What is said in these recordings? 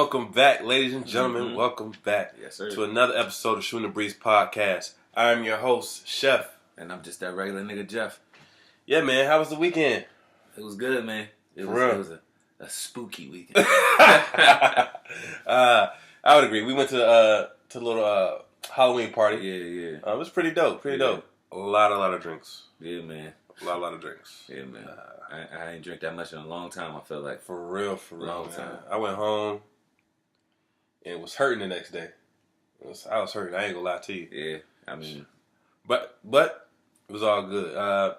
welcome back, ladies and gentlemen. Mm-hmm. Welcome back to another episode of Shooting the Breeze Podcast. I'm your host, Chef. And I'm just that regular nigga, Jeff. Yeah, man. How was the weekend? It was good, man. It was a spooky weekend. I would agree. We went to a little Halloween party. Yeah. It was pretty dope. Dope. A lot of drinks. Yeah, man. A lot of drinks. Yeah, man. I ain't drink that much in a long time, I feel like. For real. Long time. I went home and was hurting the next day. I was hurting. I ain't gonna lie to you. Yeah, I mean. But it was all good.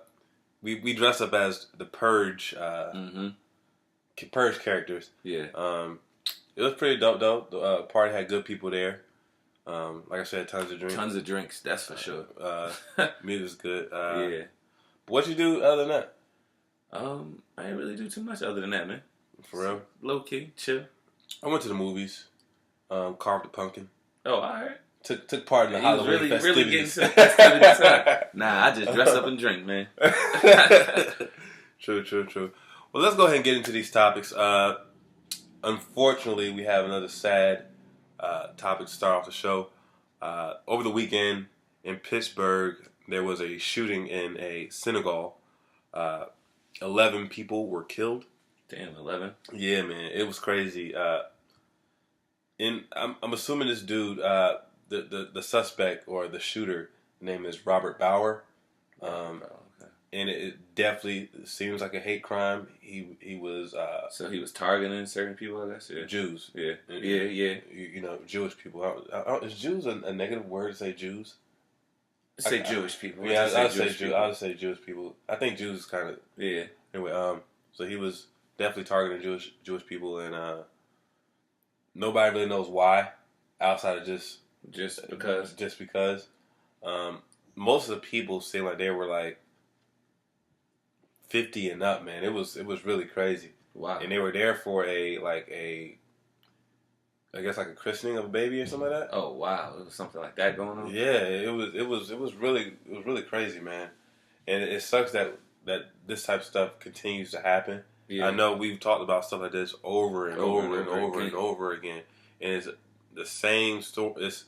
We dressed up as the Purge, Purge characters. Yeah. It was pretty dope though. The party had good people there. Like I said, tons of drinks. Tons of drinks, that's for sure. Music was good. Yeah. What you do other than that? I didn't really do too much other than that, man. For real? Low key, chill. I went to the movies. Carved a pumpkin. Oh, all right. Took part in the Halloween festivities. Really getting to the festivities. Nah, I just dress up and drink, man. True. Well, let's go ahead and get into these topics. Unfortunately, we have another sad topic to start off the show. Over the weekend in Pittsburgh, there was a shooting in a synagogue. 11 people were killed. Damn, 11? Yeah, man. It was crazy. I'm assuming this dude, the suspect or the shooter, name is Robert Bauer. Okay. And it definitely seems like a hate crime. He was... so he was targeting certain people, I guess? Yeah. Jews. Yeah. You know, Jewish people. Is Jews a negative word to say Jews? Say Jewish people. Yeah, I would say Jewish people. I think Jews is kind of... Yeah. Anyway, so he was definitely targeting Jewish people, and nobody really knows why, outside of just because. Most of the people seemed like they were like 50 and up, man. It was really crazy. Wow. And they were there for I guess like a christening of a baby or something like that. Oh wow, it was something like that going on. Yeah, it was really crazy, man. And it sucks that this type of stuff continues to happen. Yeah. I know we've talked about stuff like this over and over again, and it's the same story. It's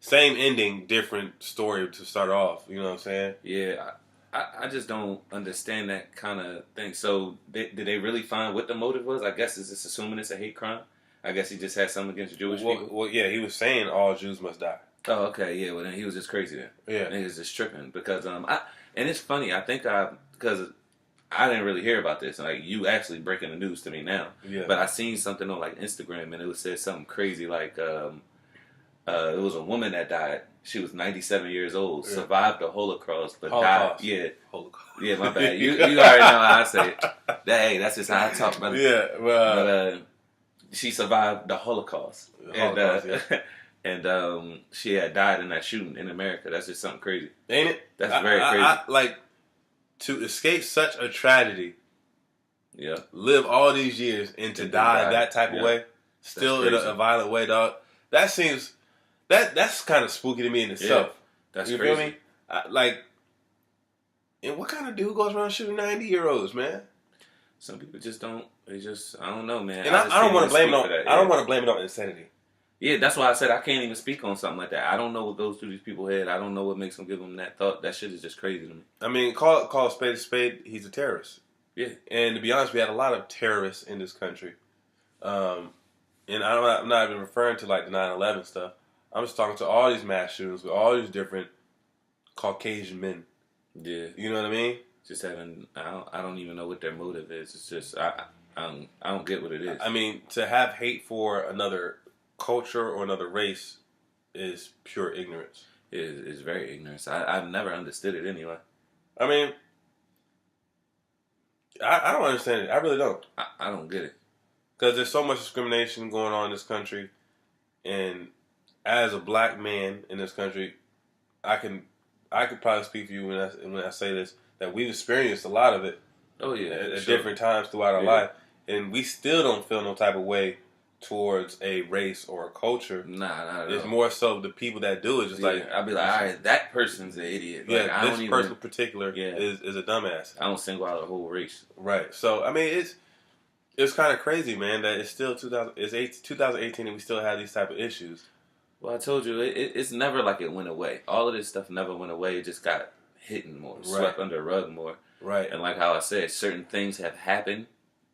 same ending, different story to start off. You know what I'm saying? Yeah. I just don't understand that kind of thing. So, did they really find what the motive was? I guess it's just assuming it's a hate crime. I guess he just had something against Jewish people. Well, yeah, he was saying all Jews must die. Oh, okay, yeah. Well, then he was just crazy then. Yeah, he was just tripping because and it's funny. I think because I didn't really hear about this. Like you actually breaking the news to me now. Yeah. But I seen something on like Instagram and it said something crazy like it was a woman that died. She was 97 years old, survived the Holocaust, but died. Yeah. Holocaust. Yeah, my bad. You already know how I say it. That's just how I talk about it. Yeah, well... But she survived the Holocaust. And she had died in that shooting in America. That's just something crazy. Ain't it? That's very crazy. Like, to escape such a tragedy, yeah, live all these years and to die that type of way, still in a violent way, dog. That seems... That's kind of spooky to me in itself. Yeah, that's you crazy. Feel me? And what kind of dude goes around shooting 90-year-olds, man? Some people just don't. They just, I don't know, man. And I don't want to blame it on. I don't want to blame it on insanity. Yeah, that's why I said I can't even speak on something like that. I don't know what goes through these people's head. I don't know what makes them give them that thought. That shit is just crazy to me. I mean, call a spade a spade. He's a terrorist. Yeah. And to be honest, we had a lot of terrorists in this country. And I'm not even referring to like the 9/11 stuff. I'm just talking to all these mass shootings with all these different Caucasian men. Yeah. You know what I mean? Just having, I don't even know what their motive is. It's just, I don't get what it is. I mean, to have hate for another culture or another race is pure ignorance. It's very ignorant. I've never understood it anyway. I mean, I don't understand it. I really don't. I don't get it. Because there's so much discrimination going on in this country, and as a black man in this country, I could probably speak for you when I say this, that we've experienced a lot of it. Oh yeah, at different times throughout our life, and we still don't feel no type of way towards a race or a culture. Nah, not at all. It's more so the people that do it. Just like I'll be like, all right, that person's an idiot. Yeah, like, this person in particular is a dumbass. I don't single out a whole race. Right. So I mean, it's It's kind of crazy, man, that it's still 2018 and we still have these type of issues. Well, I told you, it's never like it went away. All of this stuff never went away. It just got hidden more, swept under the rug more. Right. And like how I said, certain things have happened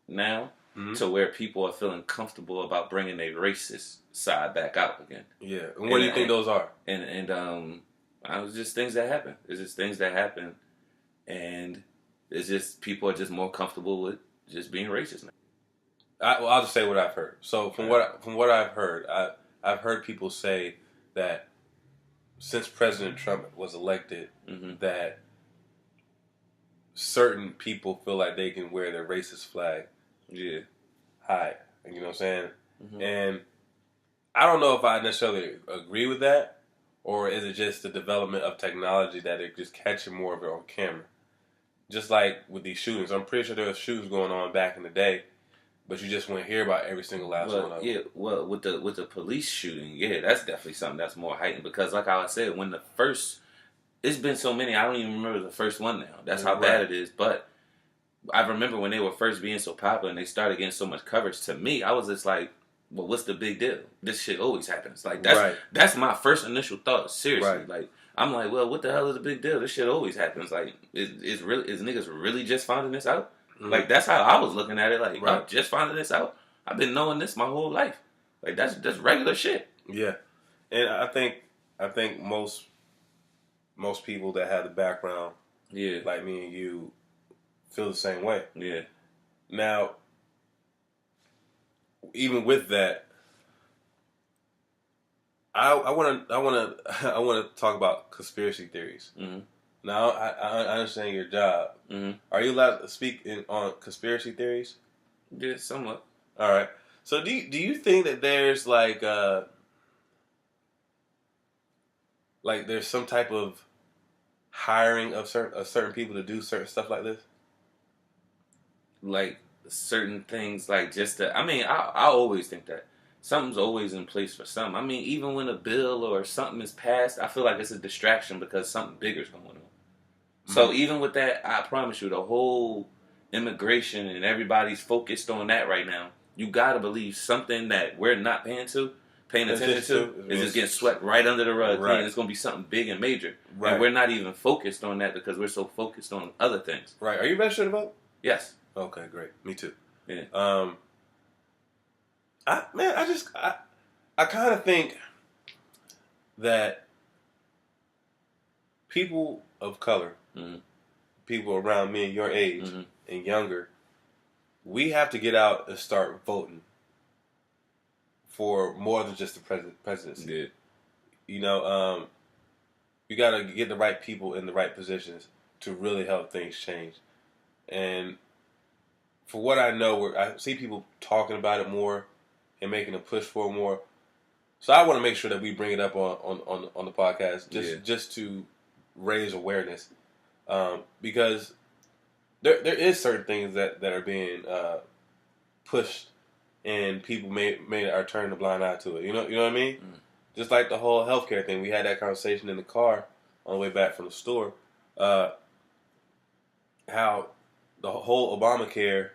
now to where people are feeling comfortable about bringing their racist side back out again. Yeah. And what do you think those are? And I was just things that happen. It's just things that happen, and it's just people are just more comfortable with just being racist now. I'll just say what I've heard. So from what I've heard, I've heard people say that since President Trump was elected, that certain people feel like they can wear their racist flag high. You know what I'm saying? And I don't know if I necessarily agree with that, or is it just the development of technology that they're just catching more of it on camera? Just like with these shootings. I'm pretty sure there were shootings going on back in the day, but you just wouldn't hear about every single last one of them. Yeah, well, with the police shooting, yeah, that's definitely something that's more heightened because, like I said, when the first, it's been so many, I don't even remember the first one now. That's how bad it is. But I remember when they were first being so popular and they started getting so much coverage. To me, I was just like, well, what's the big deal? This shit always happens. Like that's my first initial thought. Seriously, like I'm like, well, what the hell is the big deal? This shit always happens. Like, is niggas really just finding this out? Like that's how I was looking at it. Like I'm just finding this out. I've been knowing this my whole life. Like that's regular shit. Yeah, and I think most people that have the background, like me and you, feel the same way. Yeah. Now, even with that, I want to talk about conspiracy theories. Now, I understand your job. Are you allowed to speak on conspiracy theories? Yeah, somewhat. All right. So, do you think that there's like there's some type of hiring of certain people to do certain stuff like this? Like certain things, like just I mean, I always think that something's always in place for something. I mean, even when a bill or something is passed, I feel like it's a distraction because something bigger is going on. So even with that, I promise you, the whole immigration and everybody's focused on that right now. You gotta believe something that we're not paying attention to is just getting swept right under the rug. Right. And it's gonna be something big and major. Right. And we're not even focused on that because we're so focused on other things. Right. Are you registered to vote? Yes. Okay, great. Me too. Yeah. I kind of think that people of color, people around me and your age and younger, we have to get out and start voting for more than just the presidency. Yeah. You know, you got to get the right people in the right positions to really help things change. And for what I know, I see people talking about it more and making a push for it more. So I want to make sure that we bring it up on the podcast just to raise awareness, because there is certain things that are being pushed and people are turning a blind eye to it. You know what I mean? Just like the whole healthcare thing. We had that conversation in the car on the way back from the store. How the whole Obamacare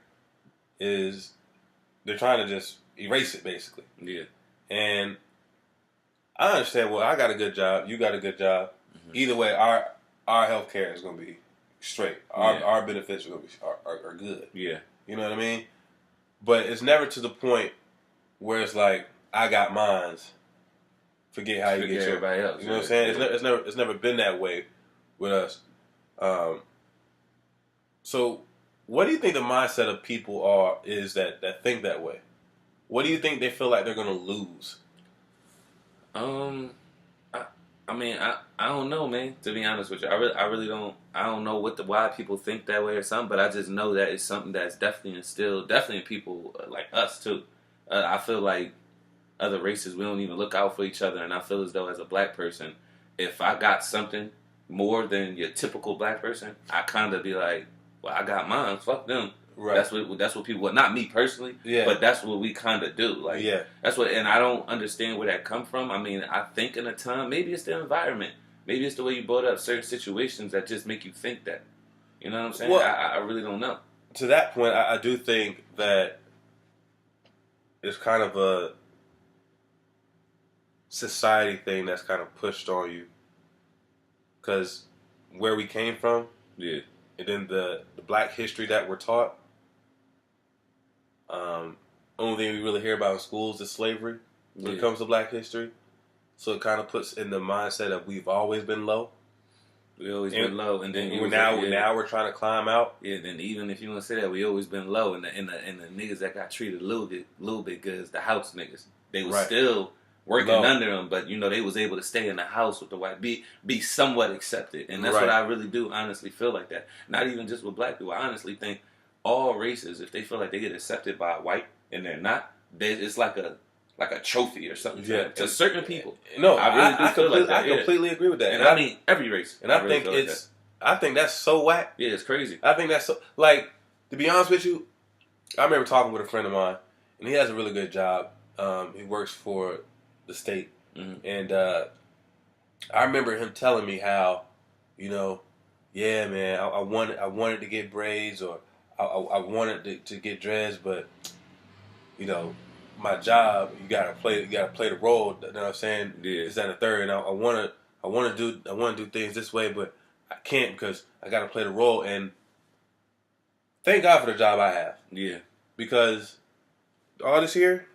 they're trying to just erase it, basically. Yeah. And I understand, well, I got a good job, you got a good job. Either way, our health care is going to be straight. Our benefits are going to be are good. Yeah. You know what I mean? But it's never to the point where it's like, I got mines, forget how you get everybody else. You know what I'm saying? It's never been that way with us. So what do you think the mindset of people is that think that way? What do you think they feel like they're going to lose? I mean, I don't know, man. To be honest with you, I really don't. I don't know why people think that way or something. But I just know that it's something that's definitely instilled, definitely in people like us too. I feel like other races, we don't even look out for each other, and I feel as though as a black person, if I got something more than your typical black person, I kind of be like, well, I got mine. Fuck them. Right. That's what people. Well, not me personally. Yeah. But that's what we kind of do. Like. Yeah. That's what, and I don't understand where that come from. I mean, I think in a time, maybe it's the environment, maybe it's the way you brought up certain situations that just make you think that. You know what I'm saying? Well, I really don't know. To that point, I do think that it's kind of a society thing that's kind of pushed on you, because where we came from, yeah, and then the Black history that we're taught. Only thing we really hear about in schools is slavery when it comes to Black history. So it kind of puts in the mindset of we've always been low. We always been low, and then now we're trying to climb out. Yeah, then even if you want to say that, we always been low, and the niggas that got treated a little bit good is the house niggas. They was still working under them, but they was able to stay in the house with the white, be somewhat accepted, and that's what I really do honestly feel like that. Not even just with Black people. I honestly think all races, if they feel like they get accepted by a white and they're not, it's like a trophy or something to certain people. No, I really do feel like that. I completely agree with that. And I mean every race. And I think I think that's so whack. Yeah, it's crazy. I think that's so, like, to be honest with you, I remember talking with a friend of mine, and he has a really good job. He works for the state, and I remember him telling me how, yeah, man, I wanted to get braids, or I wanted to get dreads, but my job, you gotta play the role. You know what I'm saying? Yeah. This, that, and the third, and I want to do things this way, but I can't because I gotta play the role. And thank God for the job I have. Yeah. Because all this here,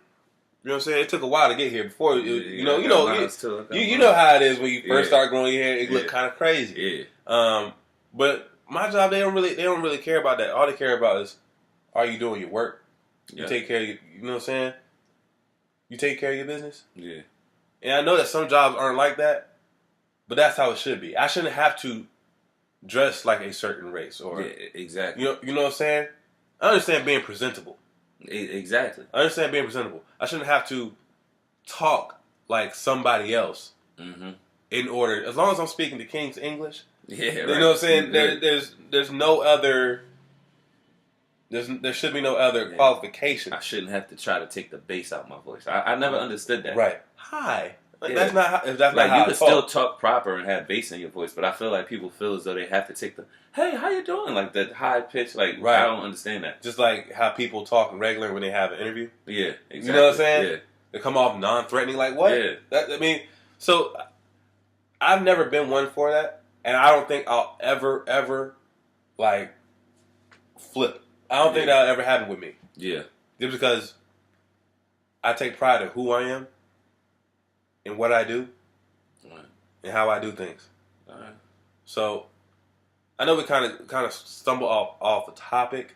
you know what I'm saying? It took a while to get here. Before you know how it is when you first start growing your hair. It looked kind of crazy. Yeah. But my job, they don't really care about that. All they care about is, are you doing your work? You take care of you know what I'm saying? You take care of your business. Yeah. And I know that some jobs aren't like that, but that's how it should be. I shouldn't have to dress like a certain race, or exactly. You know what I'm saying? I understand being presentable. Exactly. I understand being presentable. I shouldn't have to talk like somebody else in order. As long as I'm speaking the King's English. Yeah. You know what I'm saying? There's no other. There should be no other qualification. I shouldn't have to try to take the bass out my voice. I never understood that. Right. Hi. Like, that's not how. That's like, not how you can still talk proper and have bass in your voice, but I feel like people feel as though they have to take the "Hey, how you doing?" like the high pitch. Like, I don't understand that. Just like how people talk regular when they have an interview. Yeah, exactly. You know what I'm saying? Yeah. They come off non-threatening. Like what? Yeah. So I've never been one for that, and I don't think I'll ever like flip. I don't think that'll ever happen with me. Yeah. Just because I take pride in who I am and what I do and how I do things. All right. So I know we kind of stumble off the topic,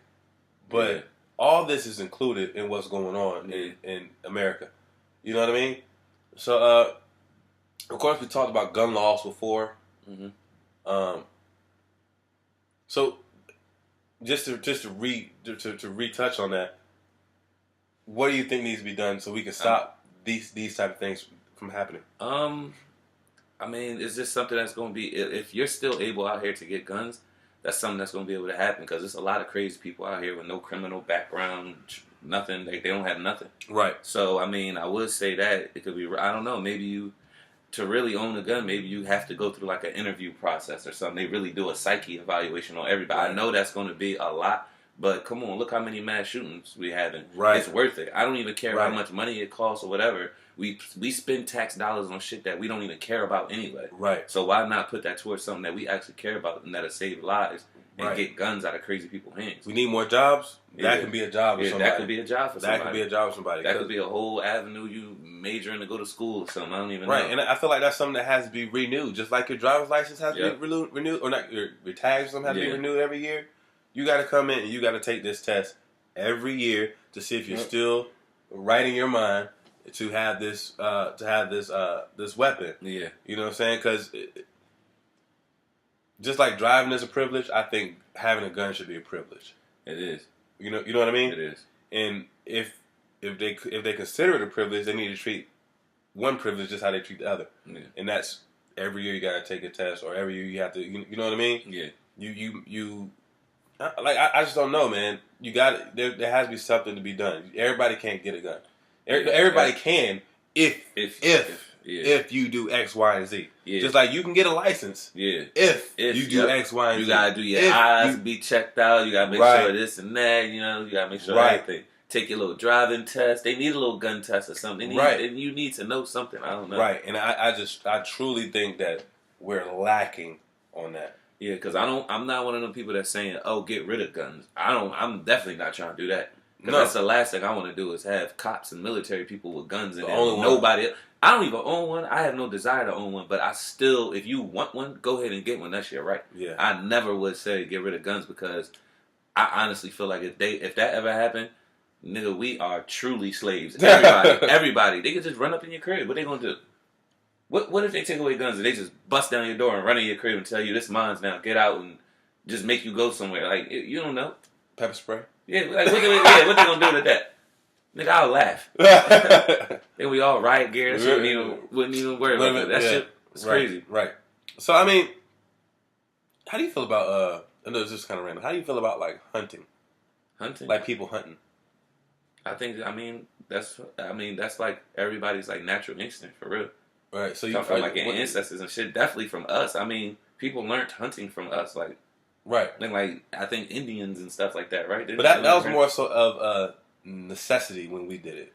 but all this is included in what's going on in America. You know what I mean? So of course we talked about gun laws before. So just to retouch on that, what do you think needs to be done so we can stop these type of things from happening? I mean, it's just something that's going to be, if you're still able out here to get guns, that's something that's going to be able to happen, because there's a lot of crazy people out here with no criminal background, nothing. They don't have nothing. Right. So I mean, I would say that it could be. I don't know. Maybe to really own a gun, maybe you have to go through like an interview process or something. They really do a psyche evaluation on everybody. Right. I know that's going to be a lot, but come on, look how many mass shootings we having. Right. It's worth it. I don't even care how much money it costs or whatever. We spend tax dollars on shit that we don't even care about anyway. Right. So why not put that towards something that we actually care about and that'll save lives and get guns out of crazy people's hands? We need more jobs. That can be a job for somebody. That could be a job for somebody. That could be a job for somebody. That could be a whole avenue you majoring to go to school or something. I don't even know. Right, and I feel like that's something that has to be renewed. Just like your driver's license has to be renewed, or not, your tags or something has to be renewed every year. You got to come in and you got to take this test every year to see if you're still right in your mind to have this this weapon. Yeah, you know what I'm saying? Because just like driving is a privilege, I think having a gun should be a privilege. It is. You know what I mean? It is. And if they consider it a privilege, they need to treat one privilege just how they treat the other. Yeah. And that's every year you got to take a test, or every year you have to. You know what I mean? Yeah. You. Like I just don't know, man. You got there has to be something to be done. Everybody can't get a gun. Everybody can if you do X, Y, and Z. Yeah. Just like you can get a license. Yeah. If you do X, Y, and Z. You gotta do your eyes be checked out. You gotta make sure this and that. You know, you gotta make sure everything. take your little driving test. They need a little gun test or something. And you need to know something. I don't know. Right, and I truly think that we're lacking on that. Yeah, because I'm not one of them people that's saying, "Oh, get rid of guns." I'm definitely not trying to do that. Because that's the last thing I want to do is have cops and military people with guns and nobody. I don't even own one. I have no desire to own one. But I still, if you want one, go ahead and get one. That's your right. Yeah. I never would say get rid of guns because I honestly feel like if that ever happened, nigga, we are truly slaves. Everybody. They could just run up in your crib. What they gonna do? What if they take away guns and they just bust down your door and run in your crib and tell you this mine's now, get out, and just make you go somewhere? Like, you don't know. Pepper spray? Yeah, like, what they gonna do with that? Nigga, I'll laugh. Then we all riot gear. That shit wouldn't even worry about that. That shit is crazy. Right. So, I mean, how do you feel about, I know it's just kind of random. How do you feel about, like, hunting? Hunting? Like, people hunting? That's like everybody's, like, natural instinct, for real. Right. So you from, like, ancestors and shit. Definitely from us. I mean, people learned hunting from us, like. Right. Like, I think Indians and stuff like that, right? But that was more so of necessity when we did it,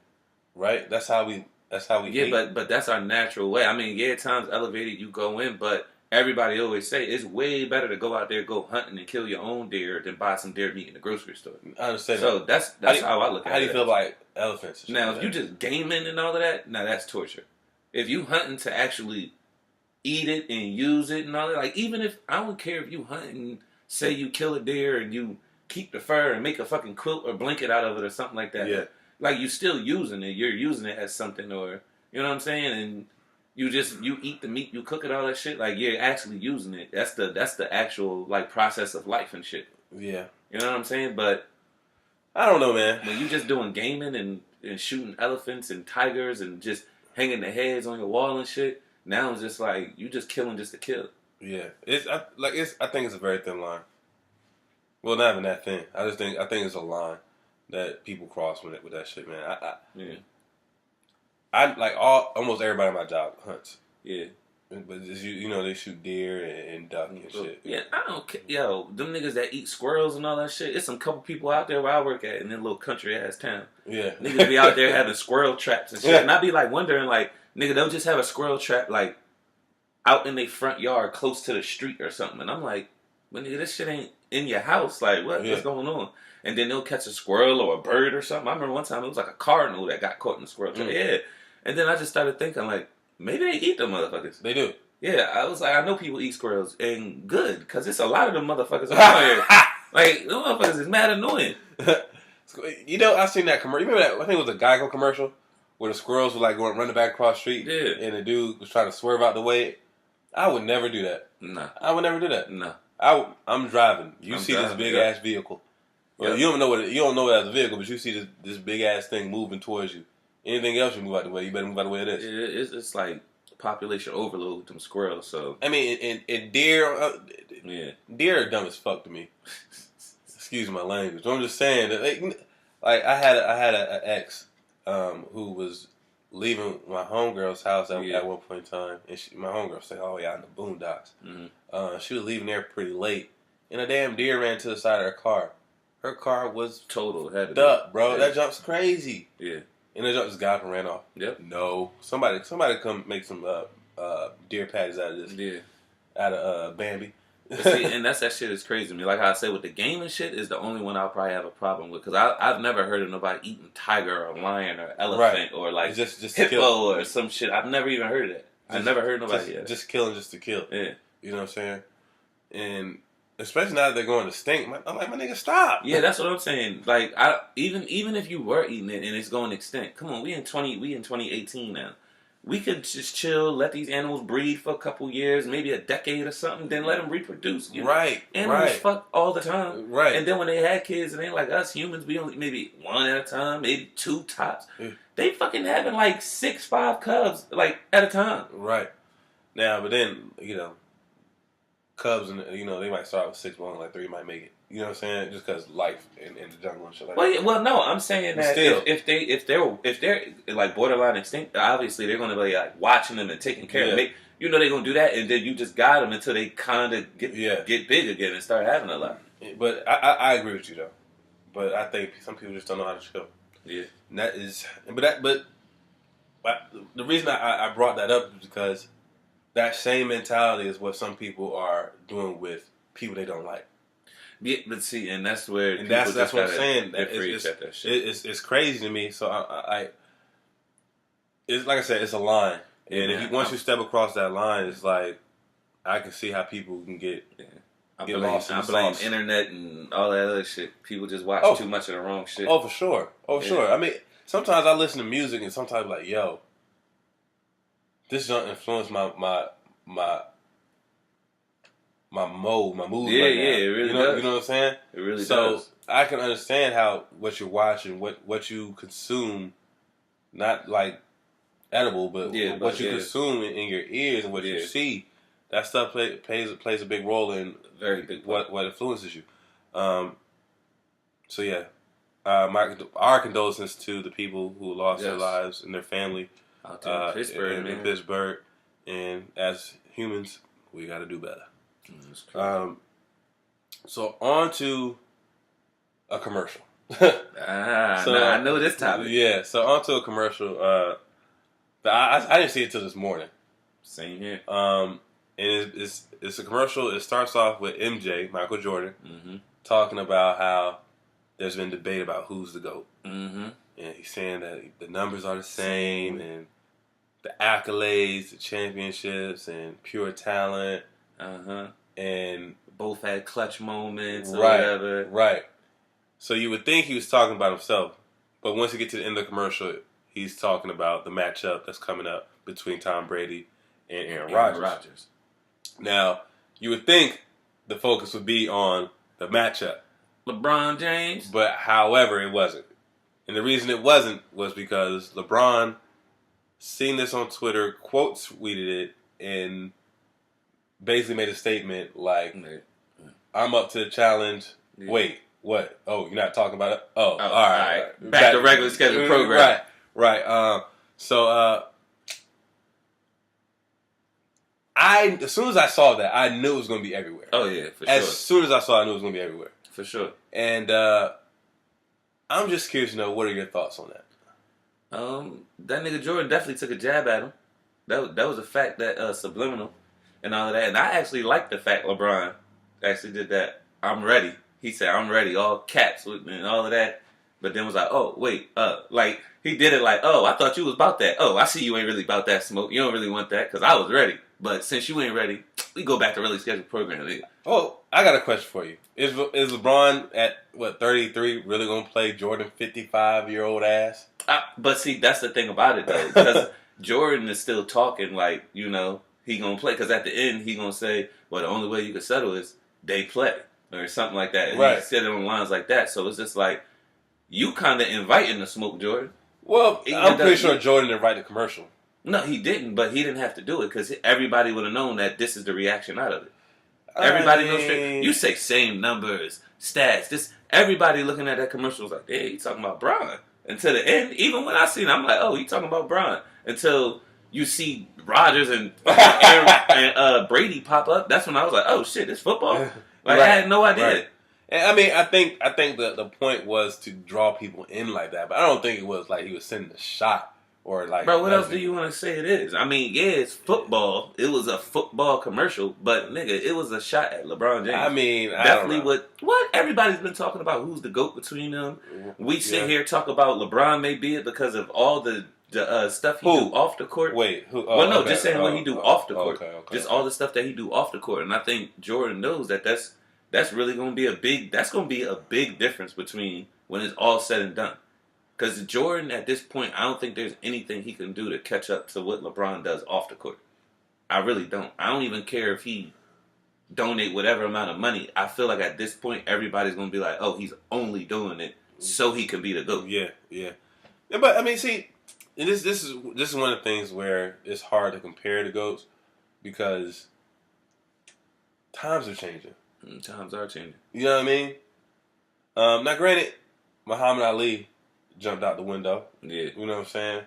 right? That's how we. Yeah, ate. but that's our natural way. I mean, yeah, times elevated, you go in, but everybody always say it's way better to go out there, go hunting and kill your own deer than buy some deer meat in the grocery store. I understand. So that's how I look at it. How do you feel about elephants? Now, if you just gaming and all of that, now that's torture. If you hunting to actually eat it and use it and all that, like, even if I don't care if you hunting. Say you kill a deer and you keep the fur and make a fucking quilt or blanket out of it or something like that. Yeah. Like, you still using it. You're using it as something, or, you know what I'm saying? And you eat the meat, you cook it, all that shit. Like, you're actually using it. That's the actual, like, process of life and shit. Yeah. You know what I'm saying? But I don't know, man. When you just doing gaming and shooting elephants and tigers and just hanging the heads on your wall and shit, now it's just like, you just killing just to kill. Yeah, I think it's a very thin line. Well, not even that thin. I think it's a line that people cross with that shit, man. I like almost everybody in my job hunts. Yeah, but you know they shoot deer and duck and shit. Yeah, I don't care. Yo, them niggas that eat squirrels and all that shit. It's some couple people out there where I work at in that little country ass town. Yeah, niggas be out there having squirrel traps and shit, and I be like wondering, like, nigga, they'll just have a squirrel trap like out in their front yard close to the street or something. And I'm like, well, nigga, this shit ain't in your house. Like, what's going on? And then they'll catch a squirrel or a bird or something. I remember one time it was like a cardinal that got caught in the squirrel trap. Yeah. And then I just started thinking, like, maybe they eat them motherfuckers. They do. Yeah, I was like, I know people eat squirrels, and good, because it's a lot of them motherfuckers around here. Like, them motherfuckers is mad annoying. You know, I seen that commercial. You remember that? I think it was a Geico commercial where the squirrels were like going running back across the street. Yeah. And the dude was trying to swerve out the way. I would never do that. Nah. I would never do that. Nah. I'm driving. I'm see driving, this big ass vehicle. Well, you don't know it as a vehicle, but you see this big ass thing moving towards you. Anything else you move out the way, you better move out the way of this. It's like population overload with them squirrels. So I mean, and deer, deer are dumb as fuck to me. Excuse my language. But I'm just saying that, like I had an ex who was leaving my homegirl's house at one point in time, and my homegirl stayed all the way out in the boondocks. Mm-hmm. She was leaving there pretty late, and a damn deer ran to the side of her car. Her car was total head up, bro. Yeah. That jump's crazy. Yeah. And the jump just got up and ran off. Yep. No. Somebody come make some deer patties out of this. Yeah. Out of Bambi. See, and that shit is crazy to me. Like how I said, with the game and shit is the only one I'll probably have a problem with, because I've never heard of nobody eating tiger or lion or elephant or like just hippo or some shit. I've never even heard of that. I've never heard nobody yet. Just killing just to kill. Yeah. You know what I'm saying? And especially now that they're going to stink, I'm like, my nigga, stop. Yeah, that's what I'm saying. Like, even if you were eating it and it's going extinct, come on, we in 2018 now. We could just chill, let these animals breed for a couple years, maybe a decade or something, then let them reproduce. You know? Right. Animals fuck all the time. Right. And then when they had kids, it ain't like us humans. We only maybe one at a time, maybe two tops. Yeah. They fucking having like 5 cubs like at a time. Right. Now, but then cubs and they might start with 6, but only like 3 might make it. You know what I'm saying? Just because life in the jungle and shit like that. Well, no, I'm saying that still, if they're like borderline extinct, obviously they're going to be like watching them and taking care of them. They're going to do that, and then you just guide them until they kind of get big again and start having a lot. But I agree with you though. But I think some people just don't know how to chill. Yeah. And that is, but the reason I brought that up is because that same mentality is what some people are doing with people they don't like. Yeah, but see, and that's where and that's what I'm saying. It's crazy to me. So I it's like I said, it's a line, and if once you step across that line, it's like I can see how people can get lost in the sauce. Internet and all that other shit. People just watch too much of the wrong shit. Oh, for sure. Sure. I mean, sometimes I listen to music, and sometimes like, yo, this don't influence my mood. Yeah, right now. it really does. You know what I'm saying? It really does. So I can understand how what you're watching, what you consume, not like edible, but what you consume in your ears and what you see. That stuff plays a big role in very big what influences you. So yeah, our condolences to the people who lost their lives and their family out there in Pittsburgh, in Pittsburgh, and as humans, we got to do better. So on to a commercial. I know this topic. Yeah, so on to a commercial. I didn't see it till this morning. Same here. And it's a commercial. It starts off with MJ, Michael Jordan, talking about how there's been debate about who's the GOAT. And he's saying that the numbers are the same, and the accolades, the championships, and pure talent. And both had clutch moments or whatever. Right. So you would think he was talking about himself, but once you get to the end of the commercial, he's talking about the matchup that's coming up between Tom Brady and Aaron Rodgers. Now, you would think the focus would be on the matchup. LeBron James. But however, it wasn't. And the reason it wasn't was because LeBron seen this on Twitter, quote tweeted it, and basically made a statement like, I'm up to the challenge. Yeah. Wait, what? Oh, you're not talking about it? Oh, all right. Back to regular scheduled program. Right. As soon as I saw that, I knew it was going to be everywhere. Oh, yeah, for sure. As soon as I saw it, I knew it was going to be everywhere. For sure. And I'm just curious to know, what are your thoughts on that? That nigga Jordan definitely took a jab at him. That was a fact, that subliminal and all of that. And I actually like the fact LeBron actually did that. I'm ready. He said, I'm ready, all caps and all of that. But then was like, oh, wait, like, he did it like, oh, I thought you was about that. Oh, I see you ain't really about that smoke. You don't really want that, because I was ready. But since you ain't ready, we go back to really scheduled programming. Oh, I got a question for you. Is LeBron at, 33 really going to play Jordan 55-year-old ass? But see, that's the thing about it, though. Because Jordan is still talking like, he going to play. Because at the end, he going to say, well, the only way you can settle is they play. Or something like that. And he said it on lines like that. So it's just like, you kind of inviting the smoke, Jordan. Well, I'm pretty sure Jordan didn't write the commercial. No, he didn't, but he didn't have to do it because everybody would have known that this is the reaction out of it. Everybody knows straight. You say same numbers, stats. Everybody looking at that commercial was like, hey, you talking about Bron. Until the end, even when I seen it, I'm like, oh, you talking about Bron. Until you see Rodgers and Brady pop up, that's when I was like, oh, shit, it's football? Like, I had no idea. Right. And I mean, I think the point was to draw people in like that, but I don't think it was like he was sending a shot or like. Bro, what else do you want to say it is? I mean, yeah, it's football. It was a football commercial, but nigga, it was a shot at LeBron James. I mean, definitely what everybody's been talking about. Who's the GOAT between them? We sit here talk about LeBron may be it because of all the stuff he do off the court. Wait, who? Oh, well, no, just saying what he do off the court. Okay. Just all the stuff that he do off the court, and I think Jordan knows that that's really going to be a big difference between when it's all said and done. Because Jordan, at this point, I don't think there's anything he can do to catch up to what LeBron does off the court. I really don't. I don't even care if he donate whatever amount of money. I feel like at this point, everybody's going to be like, oh, he's only doing it so he can be the GOAT. Yeah, but I mean, see, this is one of the things where it's hard to compare the GOATs because times are changing. Times are changing. You know what I mean? Now, granted, Muhammad Ali jumped out the window. Yeah. You know what I'm saying?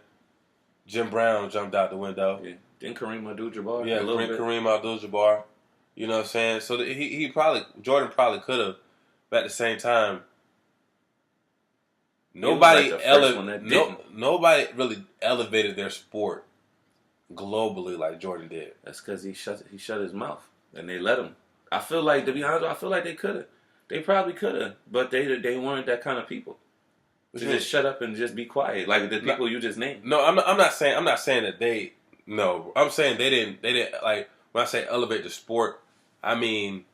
Jim Brown jumped out the window. Yeah. Didn't Kareem Abdul-Jabbar? Yeah, Kareem Abdul-Jabbar. You know what I'm saying? So Jordan probably could have, but at the same time, Nobody like the first one that didn't. Nobody really elevated their sport globally like Jordan did. That's because he shut his mouth and they let him. I feel like, to be honest, I feel like they could have. They probably could have, but they weren't that kind of people. To just shut up and just be quiet, like the people you just named. No, I'm not saying that they. No, I'm saying they didn't like when I say elevate the sport. I mean,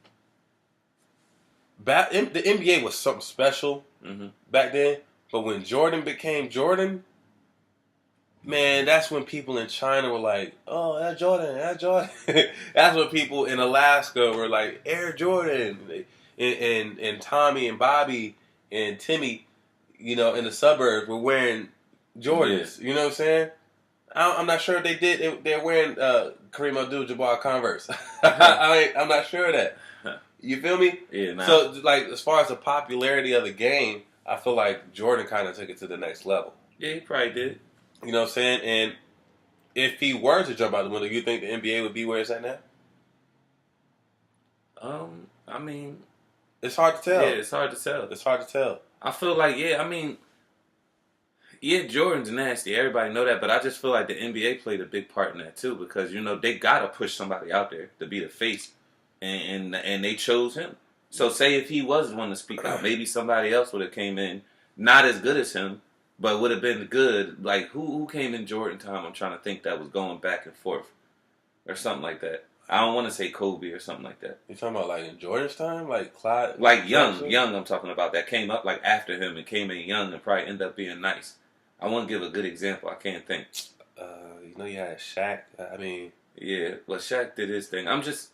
the NBA was something special back then. But when Jordan became Jordan, man, that's when people in China were like, "Oh, that's Jordan, that's Jordan." That's when people in Alaska were like, "Air Jordan," and Tommy and Bobby and Timmy, in the suburbs were wearing Jordans. Yeah. You know what I'm saying? I'm not sure if they did. They're wearing Kareem Abdul-Jabbar Converse. I'm not sure of that. You feel me? Yeah. Nah. So, like, as far as the popularity of the game, I feel like Jordan kind of took it to the next level. Yeah, he probably did. You know what I'm saying? And if he were to jump out the window, you think the NBA would be where it's at now? I mean, it's hard to tell. Yeah, it's hard to tell. It's hard to tell. I feel like, Jordan's nasty. Everybody know that, but I just feel like the NBA played a big part in that too because they gotta push somebody out there to be the face, and they chose him. So say if he was one to speak out, maybe somebody else would have came in not as good as him, but would have been good. Like who came in Jordan time? I'm trying to think that was going back and forth or something like that. I don't want to say Kobe or something like that. You talking about like in Jordan's time, like Clyde, like young. I'm talking about that came up like after him and came in young and probably ended up being nice. I want to give a good example. I can't think. You had Shaq. I mean, yeah, well, Shaq did his thing. I'll just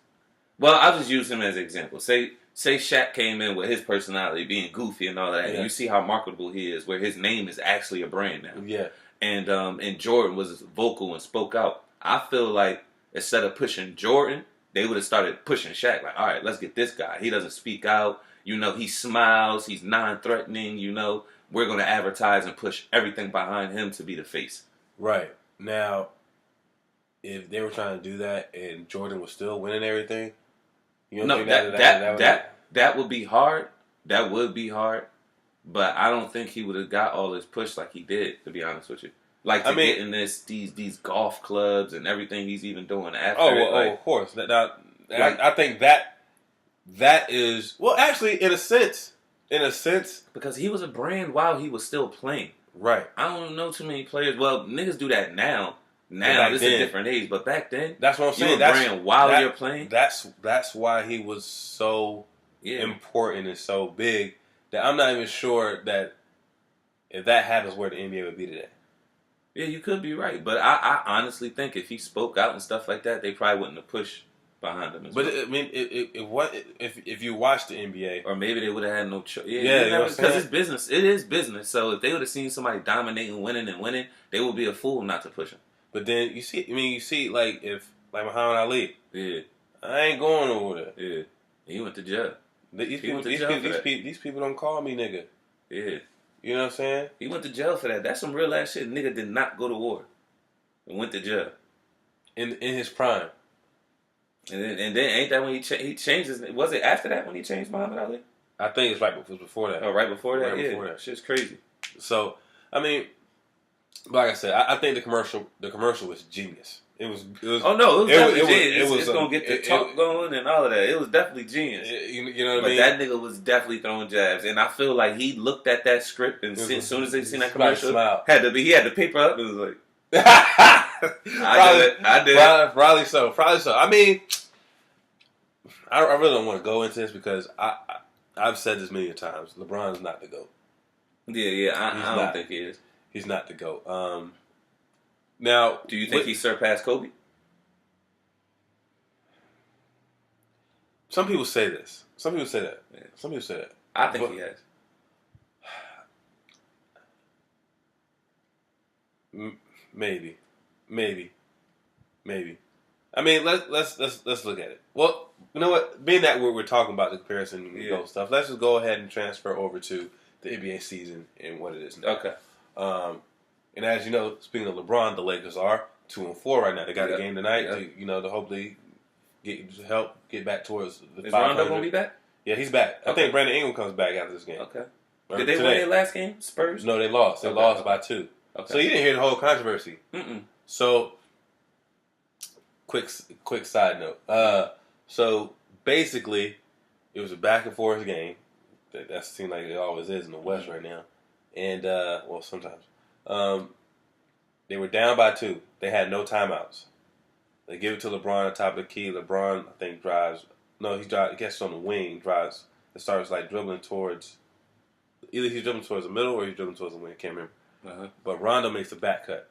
use him as an example. Say Shaq came in with his personality being goofy and all that, and you see how marketable he is, where his name is actually a brand now. Yeah. And Jordan was vocal and spoke out. I feel like instead of pushing Jordan, they would have started pushing Shaq. Like, all right, let's get this guy. He doesn't speak out. He smiles. He's non-threatening. We're going to advertise and push everything behind him to be the face. Right. Now, if they were trying to do that and Jordan was still winning everything, that would be hard. That would be hard. But I don't think he would have got all this push like he did, to be honest with you. Like get in these golf clubs and everything he's even doing after. Of course. I think that is actually in a sense, because he was a brand while he was still playing. Right. I don't know too many players. Well, niggas do that now. Now this is a different age, but back then, that's what I'm saying. You a brand while you're playing. That's why he was so important and so big that I'm not even sure that if that happens, where the NBA would be today. Yeah, you could be right, but I honestly think if he spoke out and stuff like that, they probably wouldn't have pushed behind him. But I mean, if you watch the NBA, or maybe they would have had no choice. Because it's business. It is business. So if they would have seen somebody dominating, winning, they would be a fool not to push him. But then you see, like Muhammad Ali. Yeah, I ain't going over there. Yeah, he went to jail. These people don't call me nigga. Yeah. You know what I'm saying? He went to jail for that. That's some real ass shit. Nigga did not go to war and went to jail in his prime. And then ain't that when he changed his? Was it after that when he changed Muhammad Ali? I think it's before that. Oh, right before that. Before that. Shit's crazy. So I mean, like I said, I think the commercial was genius. It was. Oh no, it was definitely genius. It's gonna get the talk going and all of that. It was definitely genius. You know what I mean? But that nigga was definitely throwing jabs, and I feel like he looked at that script and as soon as they seen that commercial, he had the paper up and was like, I did. Probably so. I mean, I really don't want to go into this because I've said this many times. LeBron's not the GOAT. Yeah. I don't think he is. He's not the GOAT. Now, do you think he surpassed Kobe? Some people say this. Some people say that. Yeah. Some people say that. I think he has. Maybe. I mean, let's look at it. Well, you know what? Being that we're talking about the comparison and GOAT stuff, let's just go ahead and transfer over to the NBA season and what it is now. Okay. And as you know, speaking of LeBron, the Lakers are 2-4 right now. They got a game tonight to hopefully get back towards the 500. Is Rondo going to be back? Yeah, he's back. Okay. I think Brandon Ingram comes back after this game. Okay. Did they win their last game? Spurs? No, they lost. They lost by 2. Okay. So you didn't hear the whole controversy. So, quick side note. So basically, it was a back and forth game. That seems like it always is in the West right now. And well, sometimes they were down by 2. They had no timeouts. They give it to LeBron at top of the key. LeBron, I think, drives. No, he gets on the wing, drives. It starts like dribbling towards. Either he's dribbling towards the middle or he's dribbling towards the wing. I can't remember. But Rondo makes the back cut.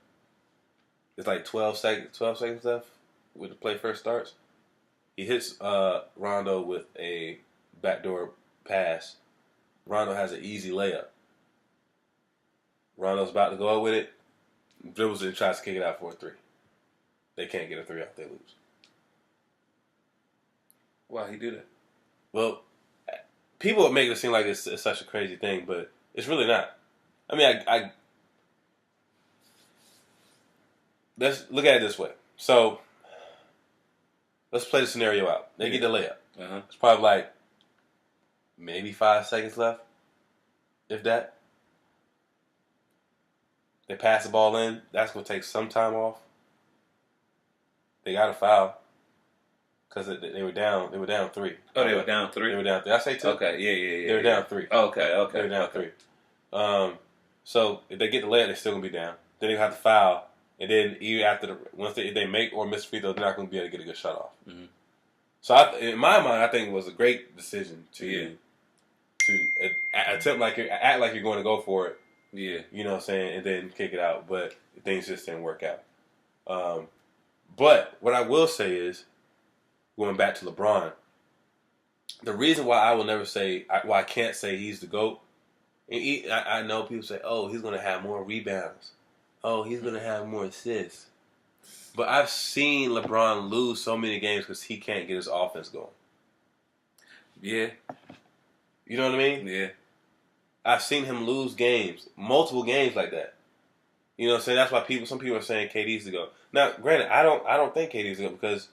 It's like 12 seconds left when the play first starts. He hits Rondo with a backdoor pass. Rondo has an easy layup. Rondo's about to go up with it. Dribbles it and tries to kick it out for a 3. They can't get a 3 out. They lose. Why he do that? Well, people make it seem like it's such a crazy thing, but it's really not. I mean, I let's look at it this way. So, let's play the scenario out. They get the layup. It's probably like maybe 5 seconds left, if that. They pass the ball in. That's going to take some time off. They got a foul because they were down. They were down 3. Oh, they were down 3. They were down 3. I say 2. Okay, yeah. They were down 3. Okay. They were down 3. So if they get the layup, they're still gonna be down. Then they have to foul, and then even after once they make or miss free throw, they're not gonna be able to get a good shot off. So in my mind, I think it was a great decision to attempt act like you're going to go for it. Yeah, you know what I'm saying, and then kick it out. But things just didn't work out. But what I will say is, going back to LeBron, the reason why I will never say, why I can't say he's the GOAT, and I know people say, oh, he's going to have more rebounds. Oh, he's going to have more assists. But I've seen LeBron lose so many games because he can't get his offense going. Yeah. You know what I mean? Yeah. I've seen him lose games, multiple games like that. You know what I'm saying? That's why some people are saying KD's the GOAT. Now, granted, I don't think KD's the GOAT because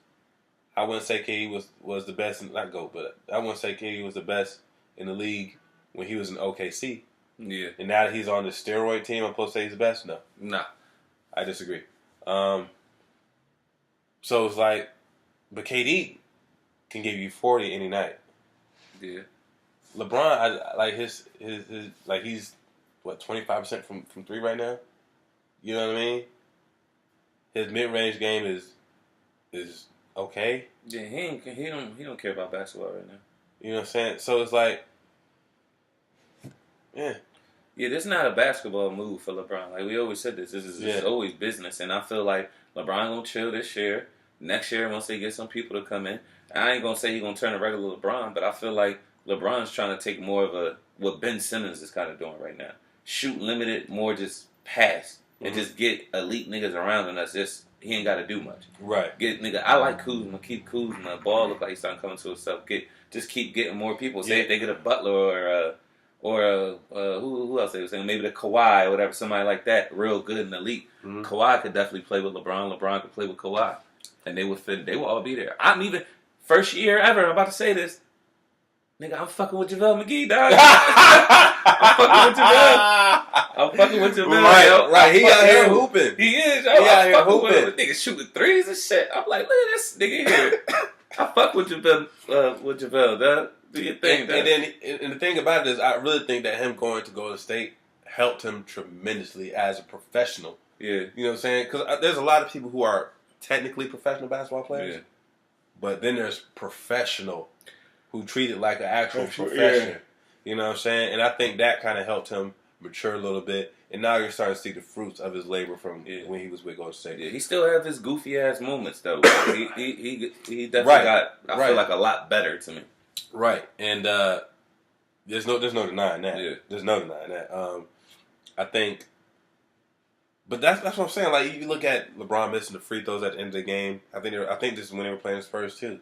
I wouldn't say KD was the best, not GOAT, but I wouldn't say KD was the best in the league when he was in OKC. Yeah. And now that he's on the steroid team, I'm supposed to say he's the best? No. Nah. I disagree. So it's like, but KD can give you 40 any night. Yeah. LeBron, he's what, 25% from 3 right now? You know what I mean? His mid-range game is okay. Yeah, he don't care about basketball right now. You know what I'm saying? So it's like, yeah. Yeah, this is not a basketball move for LeBron. Like we always said, this is always business, and I feel like LeBron gonna chill this year. Next year, once they get some people to come in, I ain't gonna say he's gonna turn a regular LeBron, but I feel like LeBron's trying to take more of what Ben Simmons is kind of doing right now. Shoot limited, more just pass and just get elite niggas around, and that's just he ain't got to do much. Right. Get nigga. I like Kuzma. Keep Kuzma. Ball look like he's starting coming to himself. Just keep getting more people. Say if they get a Butler or who else they were saying? Maybe the Kawhi or whatever, somebody like that, real good and elite. Kawhi could definitely play with LeBron. LeBron could play with Kawhi, and they would fit. They would all be there. I'm even first year ever. I'm about to say this. Nigga, I'm fucking with JaVale McGee, dog. I'm fucking with JaVale. Right. He out here hooping. He is. He out here hooping. Nigga shooting threes and shit. I'm like, look at this nigga here. I fuck with JaVale, dog. Do your thing, and the thing about it is, I really think that him going to Golden State helped him tremendously as a professional. Yeah. You know what I'm saying? Because there's a lot of people who are technically professional basketball players, but then there's professional who treat it like an actual profession. Yeah. You know what I'm saying? And I think that kind of helped him mature a little bit. And now you're starting to see the fruits of his labor from when he was with Golden State. Yeah, he still has his goofy ass moments though. he definitely got. I feel like a lot better to me. Right, and there's no denying that. Yeah. There's no denying that. I think, but that's what I'm saying. Like you look at LeBron missing the free throws at the end of the game. I think this is when they were playing his first too.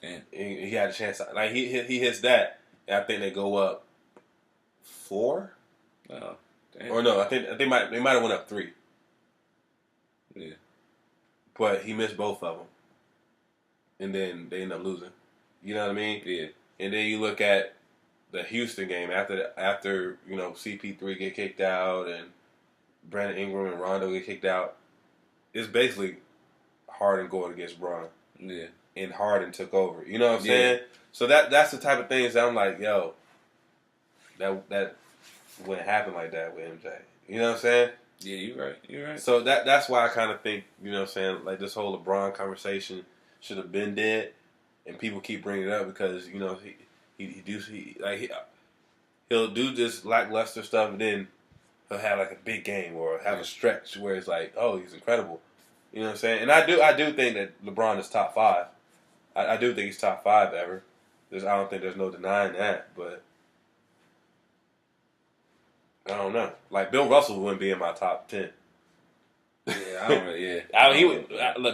Damn. He had a chance. Like he hits that, and I think they go up 4. Oh, damn. Or no, I think they might have went up 3. Yeah. But he missed both of them, and then they end up losing. You know what I mean? Yeah. And then you look at the Houston game after CP3 get kicked out and Brandon Ingram and Rondo get kicked out. It's basically Harden going against Bron. Yeah. And Harden took over. You know what I'm saying? So that's the type of things that I'm like, yo, that wouldn't happen like that with MJ. You know what I'm saying? Yeah, you're right. So that's why I kind of think, you know what I'm saying, like this whole LeBron conversation should have been dead, and people keep bringing it up because he'll do this lackluster stuff, and then he'll have like a big game or have a stretch where it's like, oh, he's incredible. You know what I'm saying? And I do think that LeBron is top 5. I do think he's top 5 ever. I don't think there's no denying that, but I don't know. Like Bill Russell wouldn't be in my top 10. Yeah, I don't know. Yeah,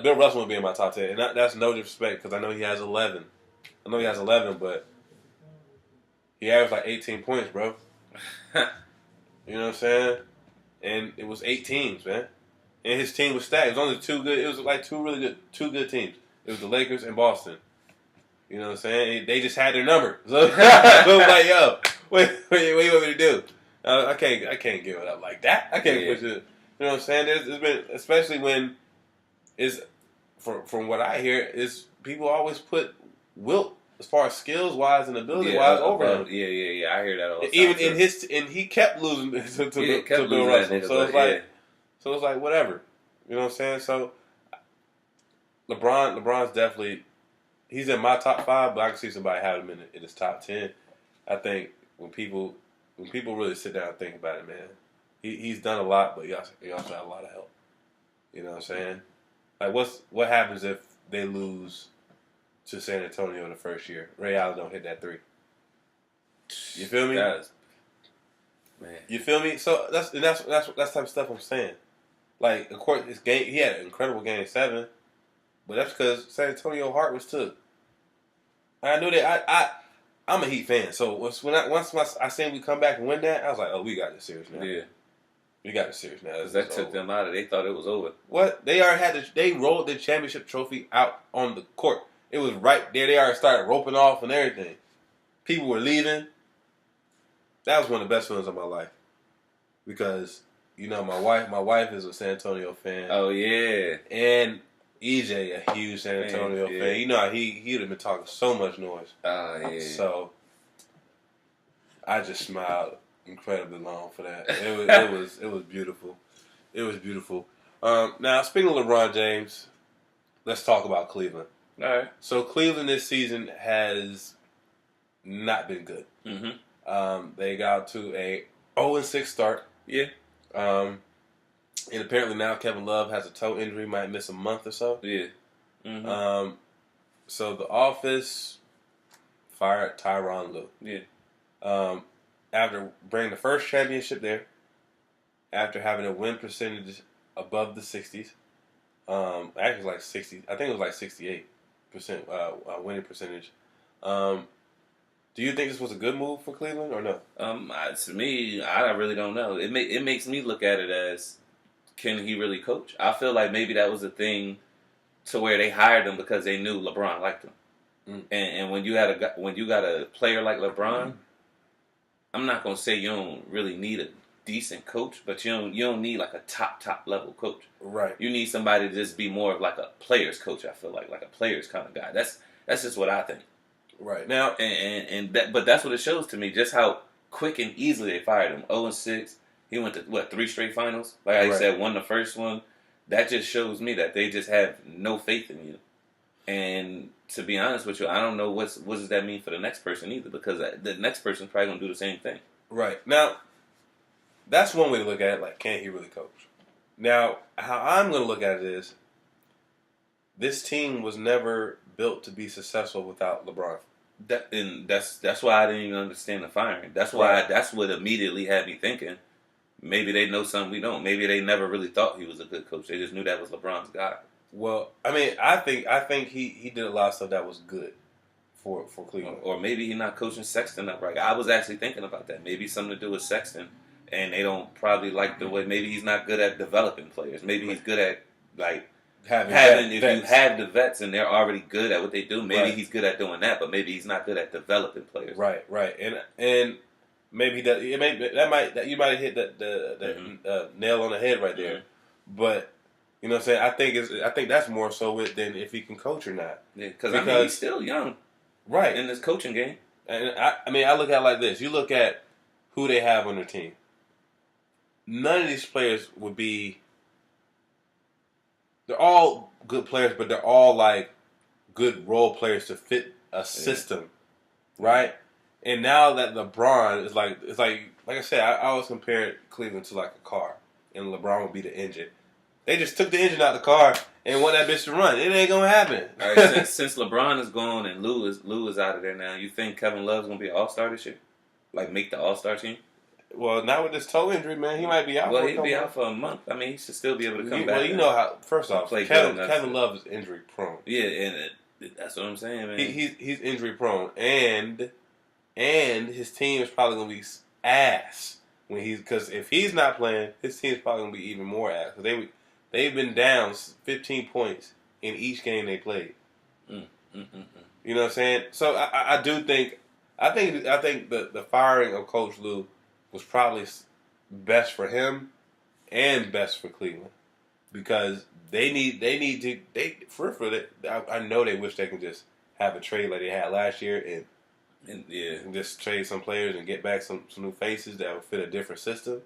Bill Russell wouldn't be in my top 10, and that's no disrespect because I know he has 11. But he averaged like 18 points, bro. You know what I'm saying? And it was 8 teams, man. And his team was stacked. It was only 2 good. It was like 2 good teams. It was the Lakers and Boston. You know what I'm saying? They just had their number. So I was like, yo, what you want me to do? I can't give it up like that. I can't push it. You know what I'm saying? There's been, especially when it's from what I hear, is people always put Wilt as far as skills wise and ability wise over him. Yeah. I hear that all the time. Even he kept losing to Bill Russell. So it's like whatever. You know what I'm saying? So LeBron's definitely, he's in my top 5, but I can see somebody have him in his top 10. I think when people really sit down and think about it, man, he's done a lot, but he also had a lot of help. You know what I'm saying? Like what happens if they lose to San Antonio in the first year? Ray Allen don't hit that 3. You feel me? Man. You feel me? So that's the type of stuff I'm saying. Like, of course, he had an incredible game 7, but that's because San Antonio heart was took. I knew that. I'm a Heat fan, so once I seen we come back and win that, I was like, oh, we got this series now. Yeah, we got this series now. That took them out of. They thought it was over. What? They already they rolled the championship trophy out on the court. It was right there. They already started roping off and everything. People were leaving. That was one of the best feelings of my life because my wife is a San Antonio fan. Oh yeah, and EJ a huge San Antonio fan. You know how he'd have been talking so much noise. Oh yeah. So I just smiled incredibly long for that. It was beautiful. It was beautiful. Now speaking of LeBron James, let's talk about Cleveland. All right. So Cleveland this season has not been good. Mm-hmm. They got to a 0-6 start. Yeah. And apparently now Kevin Love has a toe injury, might miss a month or so. Yeah. Mm-hmm. So the office fired Tyronn Lue. Yeah. After bringing the first championship there, after having a win percentage above the 60s, actually like 60. I think it was like 68% winning percentage. Do you think this was a good move for Cleveland or no? To me, I really don't know. It makes me look at it as, can he really coach? I feel like maybe that was a thing to where they hired him because they knew LeBron liked him. And when you got a player like LeBron, I'm not gonna say you don't really need a decent coach, but you don't need like a top level coach. Right. You need somebody to just be more of like a player's coach. I feel like a player's kind of guy. That's just what I think. Right now, but that's what it shows to me, just how quick and easily they fired him. 0-6. He went to 3 straight finals. Like I said, won the first one. That just shows me that they just have no faith in you. And to be honest with you, I don't know what does that mean for the next person either, because the next person's probably gonna do the same thing. Right now, that's one way to look at it. Like, can he really coach? Now, how I'm gonna look at it is, this team was never built to be successful without LeBron. That's why I didn't even understand the firing. That's why that's what immediately had me thinking, maybe they know something we don't. Maybe they never really thought he was a good coach. They just knew that was LeBron's guy. Well, I mean, I think he did a lot of stuff that was good for Cleveland. Or maybe he's not coaching Sexton up right. I was actually thinking about that. Maybe something to do with Sexton, and they don't probably like the way. Maybe he's not good at developing players. Maybe he's good at like If you have the vets and they're already good at what they do, maybe he's good at doing that, but maybe he's not good at developing players. Right. And maybe you might have hit the nail on the head right there. Mm-hmm. But you know what I'm saying? I think that's more so than if he can coach or not. Yeah, because he's still young, right, in this coaching game. And I look at it like this. You look at who they have on their team. None of these players would be. They're all good players, but they're all like good role players to fit a system, right? And now that LeBron is like, it's like I said, I always compare Cleveland to like a car, and LeBron would be the engine. They just took the engine out of the car and want that bitch to run. It ain't gonna happen. All right, since LeBron is gone and Lou is out of there now, you think Kevin Love's gonna be an All-Star this year? Like make the All-Star team? Well, not with this toe injury, man. He might be out. Well, he'll be out for a month. I mean, he should still be able to come back. Well, you know how. First off, Kevin Love is injury prone. Yeah, and that's what I'm saying, man. He's injury prone, and his team is probably gonna be ass because if he's not playing, his team is probably gonna be even more ass. They've been down 15 points in each game they played. You know what I'm saying? So I do think the firing of Coach Lou was probably best for him and best for Cleveland because I know they wish they could just have a trade like they had last year and just trade some players and get back some new faces that would fit a different system.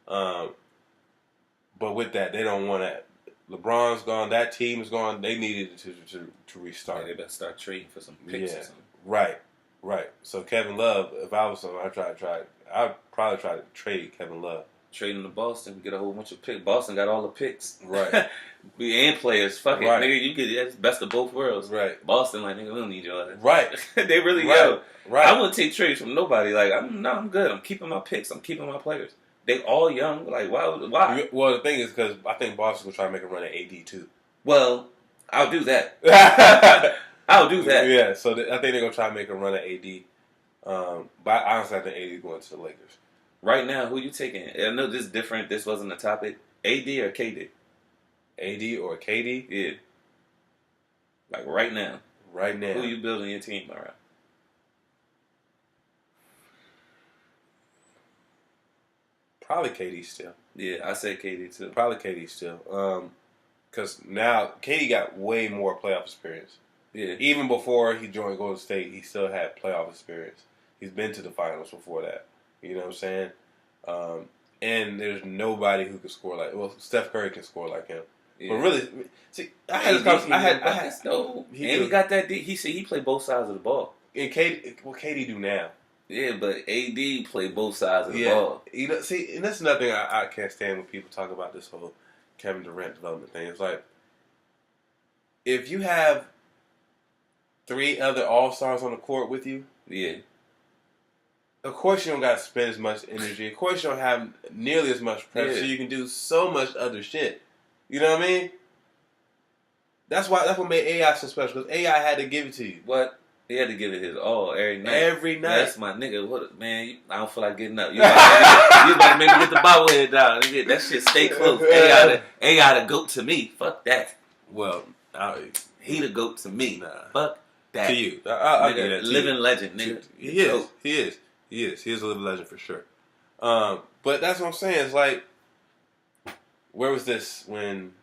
But with that, they don't want to. LeBron's gone. That team is gone. They needed to restart. Yeah, they better start trading for some picks or something. Right. So Kevin Love, if I was someone, I'd probably try to trade Kevin Love. Trading to Boston, get a whole bunch of picks. Boston got all the picks. Right. And players. Fuck it. Nigga, you get that's best of both worlds. Right. Boston, like, nigga, we don't need your ass. Right. They really go. Right. I wouldn't take trades from nobody. Like, I'm good. I'm keeping my picks. I'm keeping my players. They all young. Like, why? Well, the thing is, because I think Boston will try to make a run at AD, too. Well, I'll do that. I'll do that. Yeah, so I think they're going to try to make a run at AD. But honestly, I think AD is going to the Lakers. Right now, who you taking? I know this is different. This wasn't a topic. AD or KD? AD or KD? Yeah. Like right now. Right now. Who you building your team around? Probably KD still. Yeah, I say KD too. Probably KD still. Because now KD got way more playoff experience. Yeah. Even before he joined Golden State, he still had playoff experience. He's been to the finals before that. You know what I'm saying? And there's nobody who can score like. Well, Steph Curry can score like him. Yeah. But really, see, I had. He got that. He said he played both sides of the ball. And KD, what KD do now? Yeah, but AD played both sides of the ball. You know, see, and that's another thing I can't stand when people talk about this whole Kevin Durant development thing. It's like if you have 3 other All-Stars on the court with you, of course you don't got to spend as much energy. Of course you don't have nearly as much pressure. So you can do so much other shit. You know what I mean? That's what made AI so special because AI had to give it to you. What? He had to give it his all every night. Every night. That's my nigga. Man, I don't feel like getting up. You about to make me get the bobblehead down. That shit stay close. AI the GOAT to me. Fuck that. Well, he the GOAT to me. Nah. Fuck that. To you. I'll give that to living you. Legend, nigga. He is. He is a living legend for sure. But that's what I'm saying. It's like, where was this when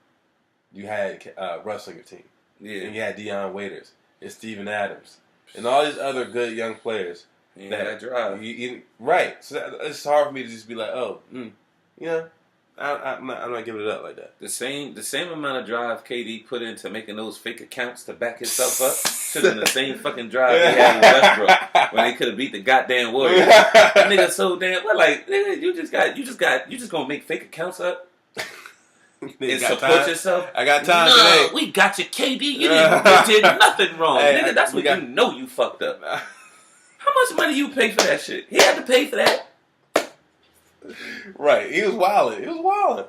you had Russ on your team? Yeah. And you had Deion Waiters and Steven Adams. And all these other good young players. That drive. Right. So it's hard for me to just be like, you know, I'm not giving it up like that. The same amount of drive KD put into making those fake accounts to back himself up should have been the same fucking drive he had with Westbrook when they could have beat the goddamn Warriors. That nigga so damn. What, like, nigga, you just gonna make fake accounts up? And support yourself. I got time today. We got you, KD. You did nothing wrong, nigga. That's what you know you fucked up. How much money you pay for that shit? He had to pay for that. Right. He was wilding. And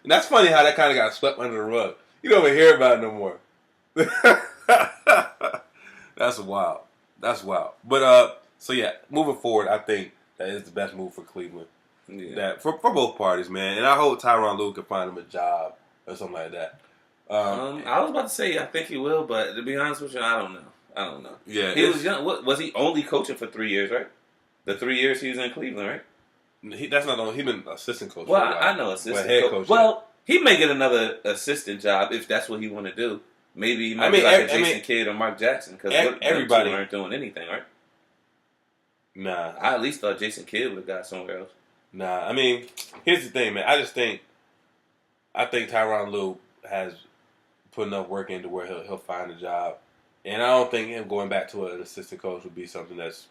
that's funny how that kind of got swept under the rug. You don't even hear about it no more. That's wild. But so yeah, moving forward, I think that is the best move for Cleveland. Yeah. That for both parties, man. And I hope Tyronn Lue can find him a job or something like that. I was about to say I think he will, but to be honest with you, I don't know. Yeah, he was young. What was he only coaching for 3 years? Right, the 3 years he was in Cleveland, right? That's not only. He been assistant coach. Well, for a while. I know assistant head coach. Well, he may get another assistant job if that's what he want to do. Maybe he might be like a Jason Kidd or Mark Jackson because everybody aren't doing anything, right? Nah, I at least thought Jason Kidd would have got somewhere else. Nah, I mean, here's the thing, man. I think Tyronn Lue has put enough work into where he'll find a job, and I don't think him going back to an assistant coach would be something that's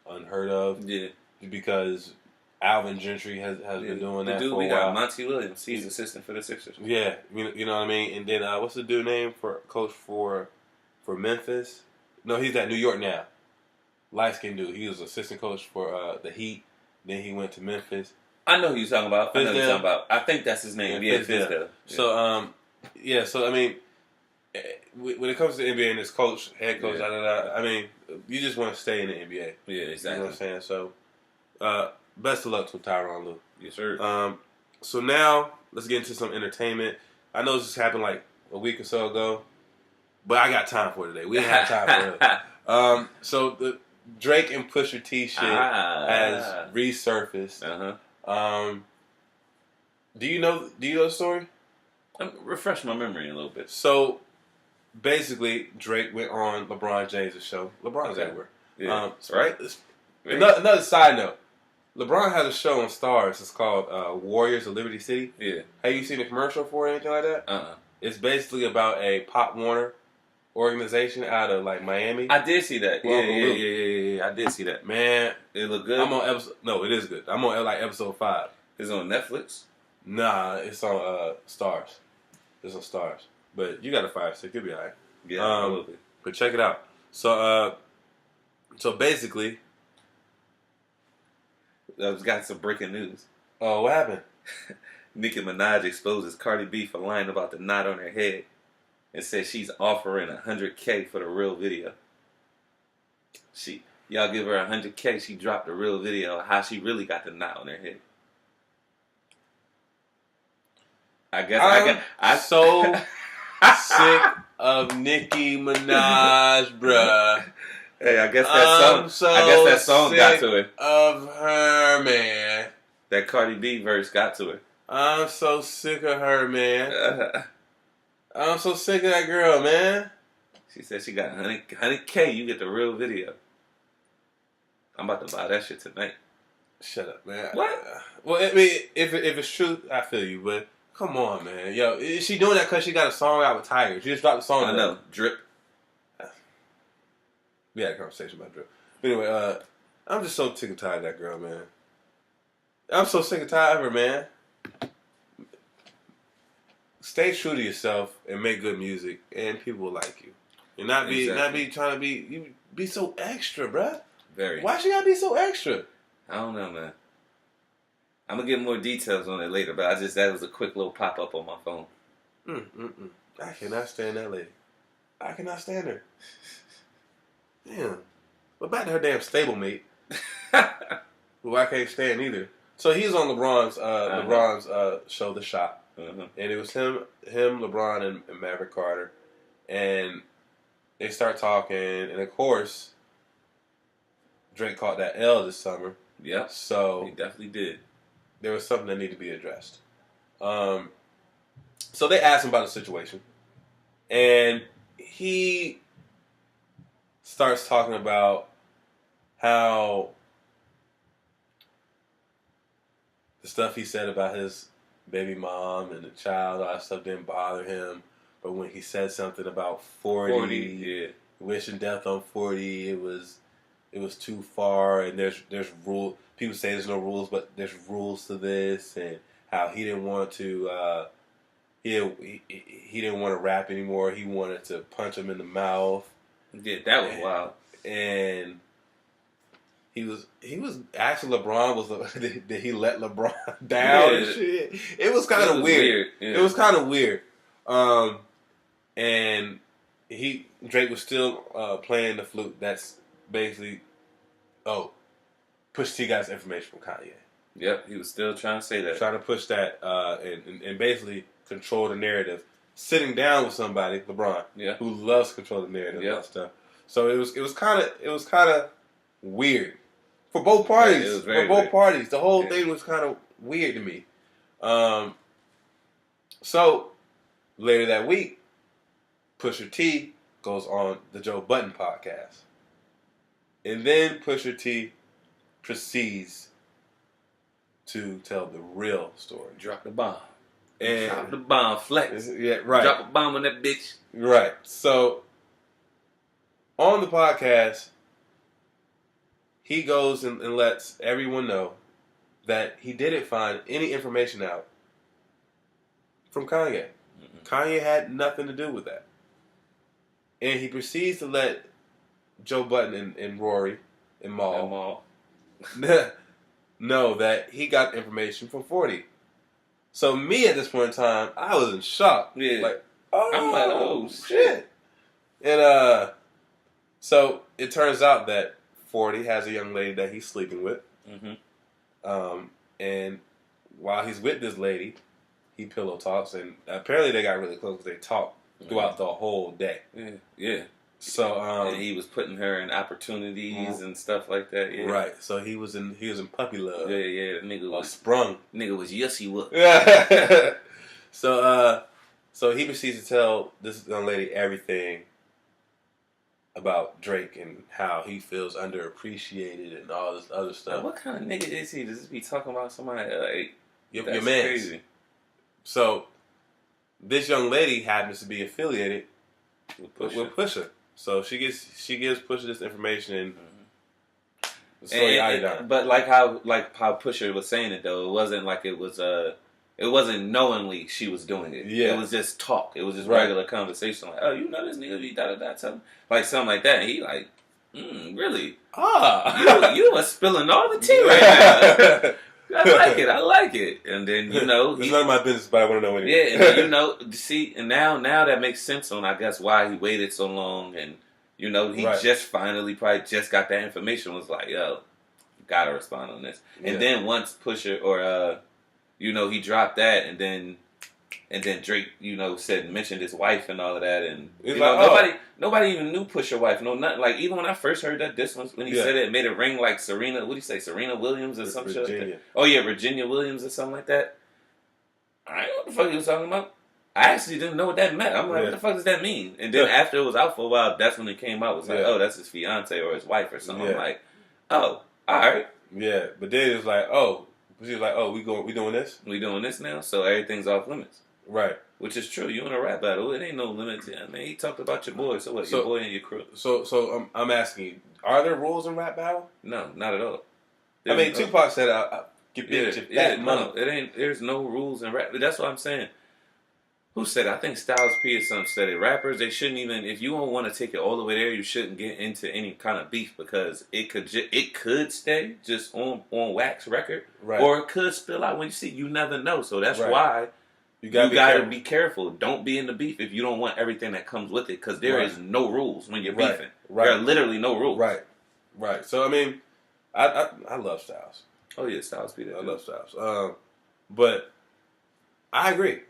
unheard of. Yeah, because Alvin Gentry has been doing that for a while. We got Monty Williams. He's assistant for the Sixers. Yeah, you know what I mean. And then what's the dude name for coach for Memphis? No, he's at New York now. Light skinned dude. He was assistant coach for the Heat. Then he went to Memphis. I know who you're talking about. I think that's his name. Yeah, Fizdale. So So I mean, when it comes to NBA and this head coach, I mean, you just want to stay in the NBA. Yeah, exactly. You know what I'm saying? So, best of luck to Tyronn Lue. Yes, sir. So now let's get into some entertainment. I know this happened like a week or so ago, but I got time for it today. We didn't have time for it. So the Drake and Pusha T shit has resurfaced. Do you know the story? Refresh my memory a little bit. So basically, Drake went on LeBron James' show. LeBron's everywhere. Yeah. Right? Another side note. LeBron has a show on Stars. It's called Warriors of Liberty City. Yeah. Have you seen a commercial for it or anything like that? It's basically about a Pop Warner organization out of like Miami. I did see that. Yeah. I did see that. Man, it looked good. I'm on episode. No, it is good. I'm on like episode 5. Is it on Netflix? Nah, it's on Stars. It's on Stars. But you got a Fire Stick. You'll be alright. Yeah, a little bit. But check it out. So basically, I've got some breaking news. Oh, what happened? Nicki Minaj exposes Cardi B for lying about the knot on her head and says she's offering $100K for the real video. Y'all give her $100K, she dropped the real video of how she really got the knot on her head. I'm so sick of Nicki Minaj, bruh. Hey, I guess that song got to her. Of her, man. That Cardi B verse got to her. I'm so sick of her, man. I'm so sick of that girl, man. She said she got 100K. You get the real video. I'm about to buy that shit tonight. Shut up, man. What? Well, I mean, if it's true, I feel you, but come on, man. Yo, is she doing that because she got a song out with Tiger? She just dropped a song. I know. Drip. We had a conversation about Drip. But anyway, I'm just so sick and tired of that girl, man. I'm so sick and tired of her, man. Stay true to yourself and make good music, and people will like you. And not be trying to be you be so extra, bruh. Very. Why she gotta be so extra? I don't know, man. I'm gonna get more details on it later, but that was a quick little pop up on my phone. I cannot stand that lady. I cannot stand her. Damn. But back to her damn stablemate, who I can't stand either. So he's on LeBron's show, The Shot. And it was him, LeBron, and Maverick Carter. And they start talking, and of course, Drake caught that L this summer. Yeah. So he definitely did. There was something that needed to be addressed. So they asked him about the situation. And he starts talking about how the stuff he said about his baby mom and the child, all that stuff didn't bother him. But when he said something about 40 wishing death on 40, it was too far. And there's rule. People say there's no rules, but there's rules to this. And how he didn't want to he didn't want to rap anymore. He wanted to punch him in the mouth. Yeah, that was wild. And he was actually did he let LeBron down and shit? It was kind of weird. Yeah. It was kind of weird. And Drake was still playing the flute. That's basically Pusha T got his information from Kanye. Yep, he was still trying to say that. Trying to push that and basically control the narrative sitting down with somebody, LeBron, who loves to control the narrative and stuff. So it was kind of weird for both parties. It was for both parties, the whole thing was kind of weird to me. So later that week, Pusha T goes on the Joe Budden podcast, and then Pusha T proceeds to tell the real story. Drop the bomb. And drop the bomb, flex. Yeah, right. Drop a bomb on that bitch. Right. So on the podcast, he goes and lets everyone know that he didn't find any information out from Kanye. Mm-hmm. Kanye had nothing to do with that. And he proceeds to let Joe Budden and Rory and Mal know that he got information from 40. So me at this point in time, I was in shock. Yeah. Like, I'm like, oh shit. And so it turns out that 40 has a young lady that he's sleeping with. Mm-hmm. And while he's with this lady, he pillow talks, and apparently they got really close because they talked throughout the whole day. Yeah. So and he was putting her in opportunities and stuff like that. Yeah. Right. So he was in puppy love. Yeah. The nigga was sprung. Nigga was yussy whoop. So he proceeds to tell this young lady everything about Drake and how he feels underappreciated and all this other stuff. What kind of nigga is he? Does he be talking about somebody like your man? Crazy. So this young lady happens to be affiliated with Pusha. So she gives Pusha this information and but like how Pusha was saying it though, it wasn't like it wasn't knowingly she was doing it. Yeah. It was just talk. It was just regular conversation. Like, oh, you know this nigga be da-da-da, tell him. Like, something like that. And he like, really? You are spilling all the tea right now. I like it. And then, it's none of my business, but I want to know anyway. Yeah, and then, see, and now that makes sense on, I guess, why he waited so long. And, he just finally probably just got that information, was like, yo, gotta respond on this. And then once Pusha or, he dropped that, and then Drake, mentioned his wife and all of that, and nobody even knew Pusha's wife, no nothing. Like, even when I first heard that, when he said it made it ring like Serena. What do you say, Serena Williams or some shit? Like that? Oh yeah, Virginia Williams or something like that. I didn't know what the fuck he was talking about. I actually didn't know what that meant. I'm like, what the fuck does that mean? And then after it was out for a while, that's when it came out. It was like, oh, that's his fiance or his wife or something. I'm like, oh, all right. Yeah, but then it was like, oh. She was like, oh, we doing this? We doing this now? So everything's off limits. Right. Which is true. You in a rap battle, it ain't no limits. I mean, he talked about your boy. So what? Your boy and your crew. So I'm asking you, are there rules in rap battle? No, not at all. I mean, Tupac said, "Get bitch that money." No, it ain't. There's no rules in rap. That's what I'm saying. Who said it? I think Styles P or something said it. Rappers, they shouldn't even. If you don't want to take it all the way there, you shouldn't get into any kind of beef because it could stay just on wax record, right. Or it could spill out when you see. You never know. So that's why. You gotta be careful. Don't be in the beef if you don't want everything that comes with it, because there is no rules when you're beefing. Right. There are literally no rules. Right. So I mean, I love Styles. Oh yeah, Styles P. I love Styles. But I agree.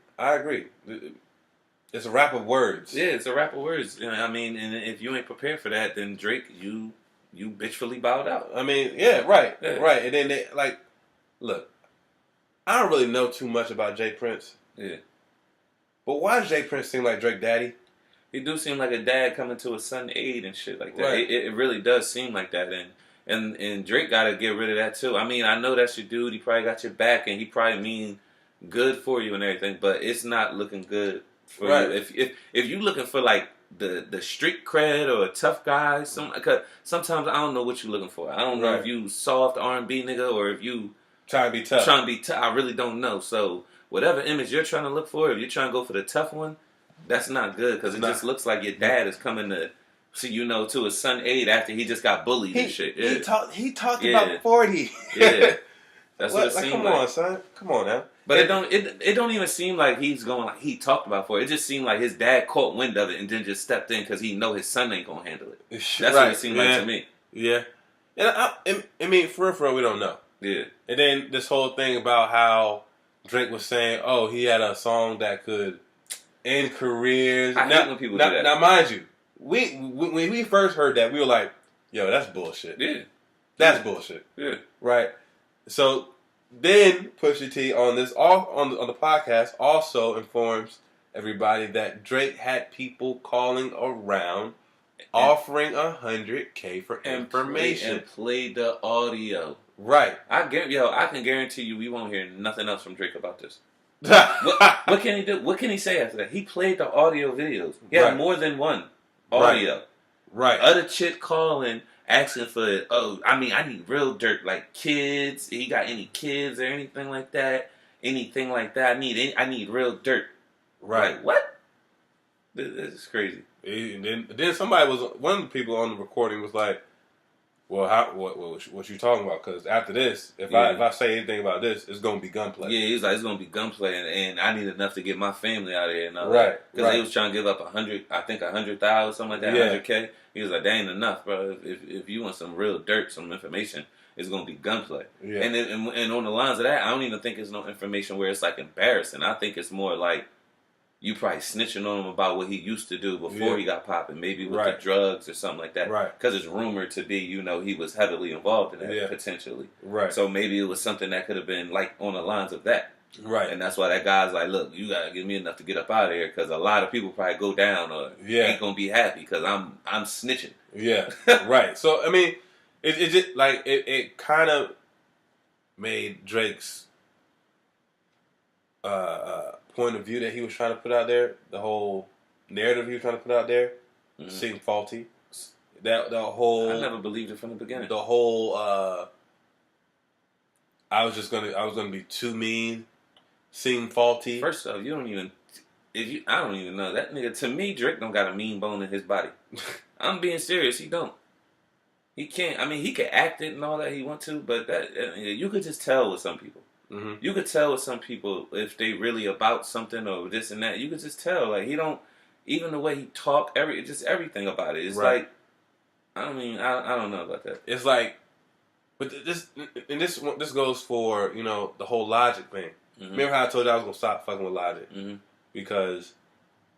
It's a rap of words. Yeah, it's a rap of words. I mean, and if you ain't prepared for that, then Drake, you bitchfully bowed out. I mean, right. And then they look. I don't really know too much about Jay Prince. Yeah. But why does Jay Prince seem like Drake daddy? He do seem like a dad coming to his son aid and shit like that. Right. It really does seem like that. And Drake got to get rid of that too. I mean, I know that's your dude. He probably got your back and he probably mean good for you and everything, but it's not looking good for you. If you looking for like the street cred or a tough guy, sometimes I don't know what you looking for. I don't know if you soft R&B nigga or if you trying to be tough. I really don't know. So whatever image you're trying to look for, if you're trying to go for the tough one, that's not good because it just looks like your dad is coming to to his son aid after he just got bullied and shit. Yeah. He talked about 40. Yeah. That's what it seemed come on, son. Come on now. But it don't even seem like he's going like he talked about 40. It just seemed like his dad caught wind of it and then just stepped in because he know his son ain't gonna handle it. That's what it seemed like to me. Yeah. And I mean, for real, we don't know. Yeah. And then this whole thing about how Drake was saying, oh, he had a song that could in careers. I hate when people do that. Now, mind you, when we first heard that, we were like, "Yo, that's bullshit." Yeah, that's bullshit. Yeah, right. So then Pusha T on the podcast also informs everybody that Drake had people calling around, offering $100K for information, and played the audio. Right. I can guarantee you, we won't hear nothing else from Drake about this. what can he do? What can he say after that? He played the audio videos. He had more than one audio. Right. Other chick calling, asking for, I need real dirt, like kids. He got any kids or anything like that? Anything like that? I need real dirt. Right. Like, what? This is crazy. And then one of the people on the recording was like, "Well, what you talking about? Because after this, if I say anything about this, it's gonna be gunplay." Yeah, he was like, "It's gonna be gunplay, and I need enough to get my family out of here." And all right, because they was trying to give up 100,000, something like that, 100K. He was like, "That ain't enough, bro. If you want some real dirt, some information, it's gonna be gunplay." Yeah. And on the lines of that, I don't even think it's no information where it's like embarrassing. I think it's more like you probably snitching on him about what he used to do before he got popping, maybe with the drugs or something like that. Right. Because it's rumored to be, he was heavily involved in that potentially. Right. So maybe it was something that could have been like on the lines of that. Right. And that's why that guy's like, "Look, you gotta give me enough to get up out of here, because a lot of people probably go down or ain't gonna be happy because I'm snitching." Yeah. Right. So I mean, it kind of made Drake's point of view that he was trying to put out there, the whole narrative he was trying to put out there, seemed faulty. That whole, I never believed it from the beginning. The whole I was gonna be too mean, seemed faulty. First off, I don't even know that nigga. To me, Drake don't got a mean bone in his body. I'm being serious. He don't. He can't. I mean, he can act it and all that he want to, but that you could just tell with some people. Mm-hmm. You could tell with some people if they really about something or this and that. You could just tell. Like, he don't, even the way he talk, just everything about it. It's like, I mean, I don't know about that. It's like, but this goes for, the whole Logic thing. Mm-hmm. Remember how I told you I was gonna stop fucking with Logic because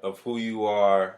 of who you are.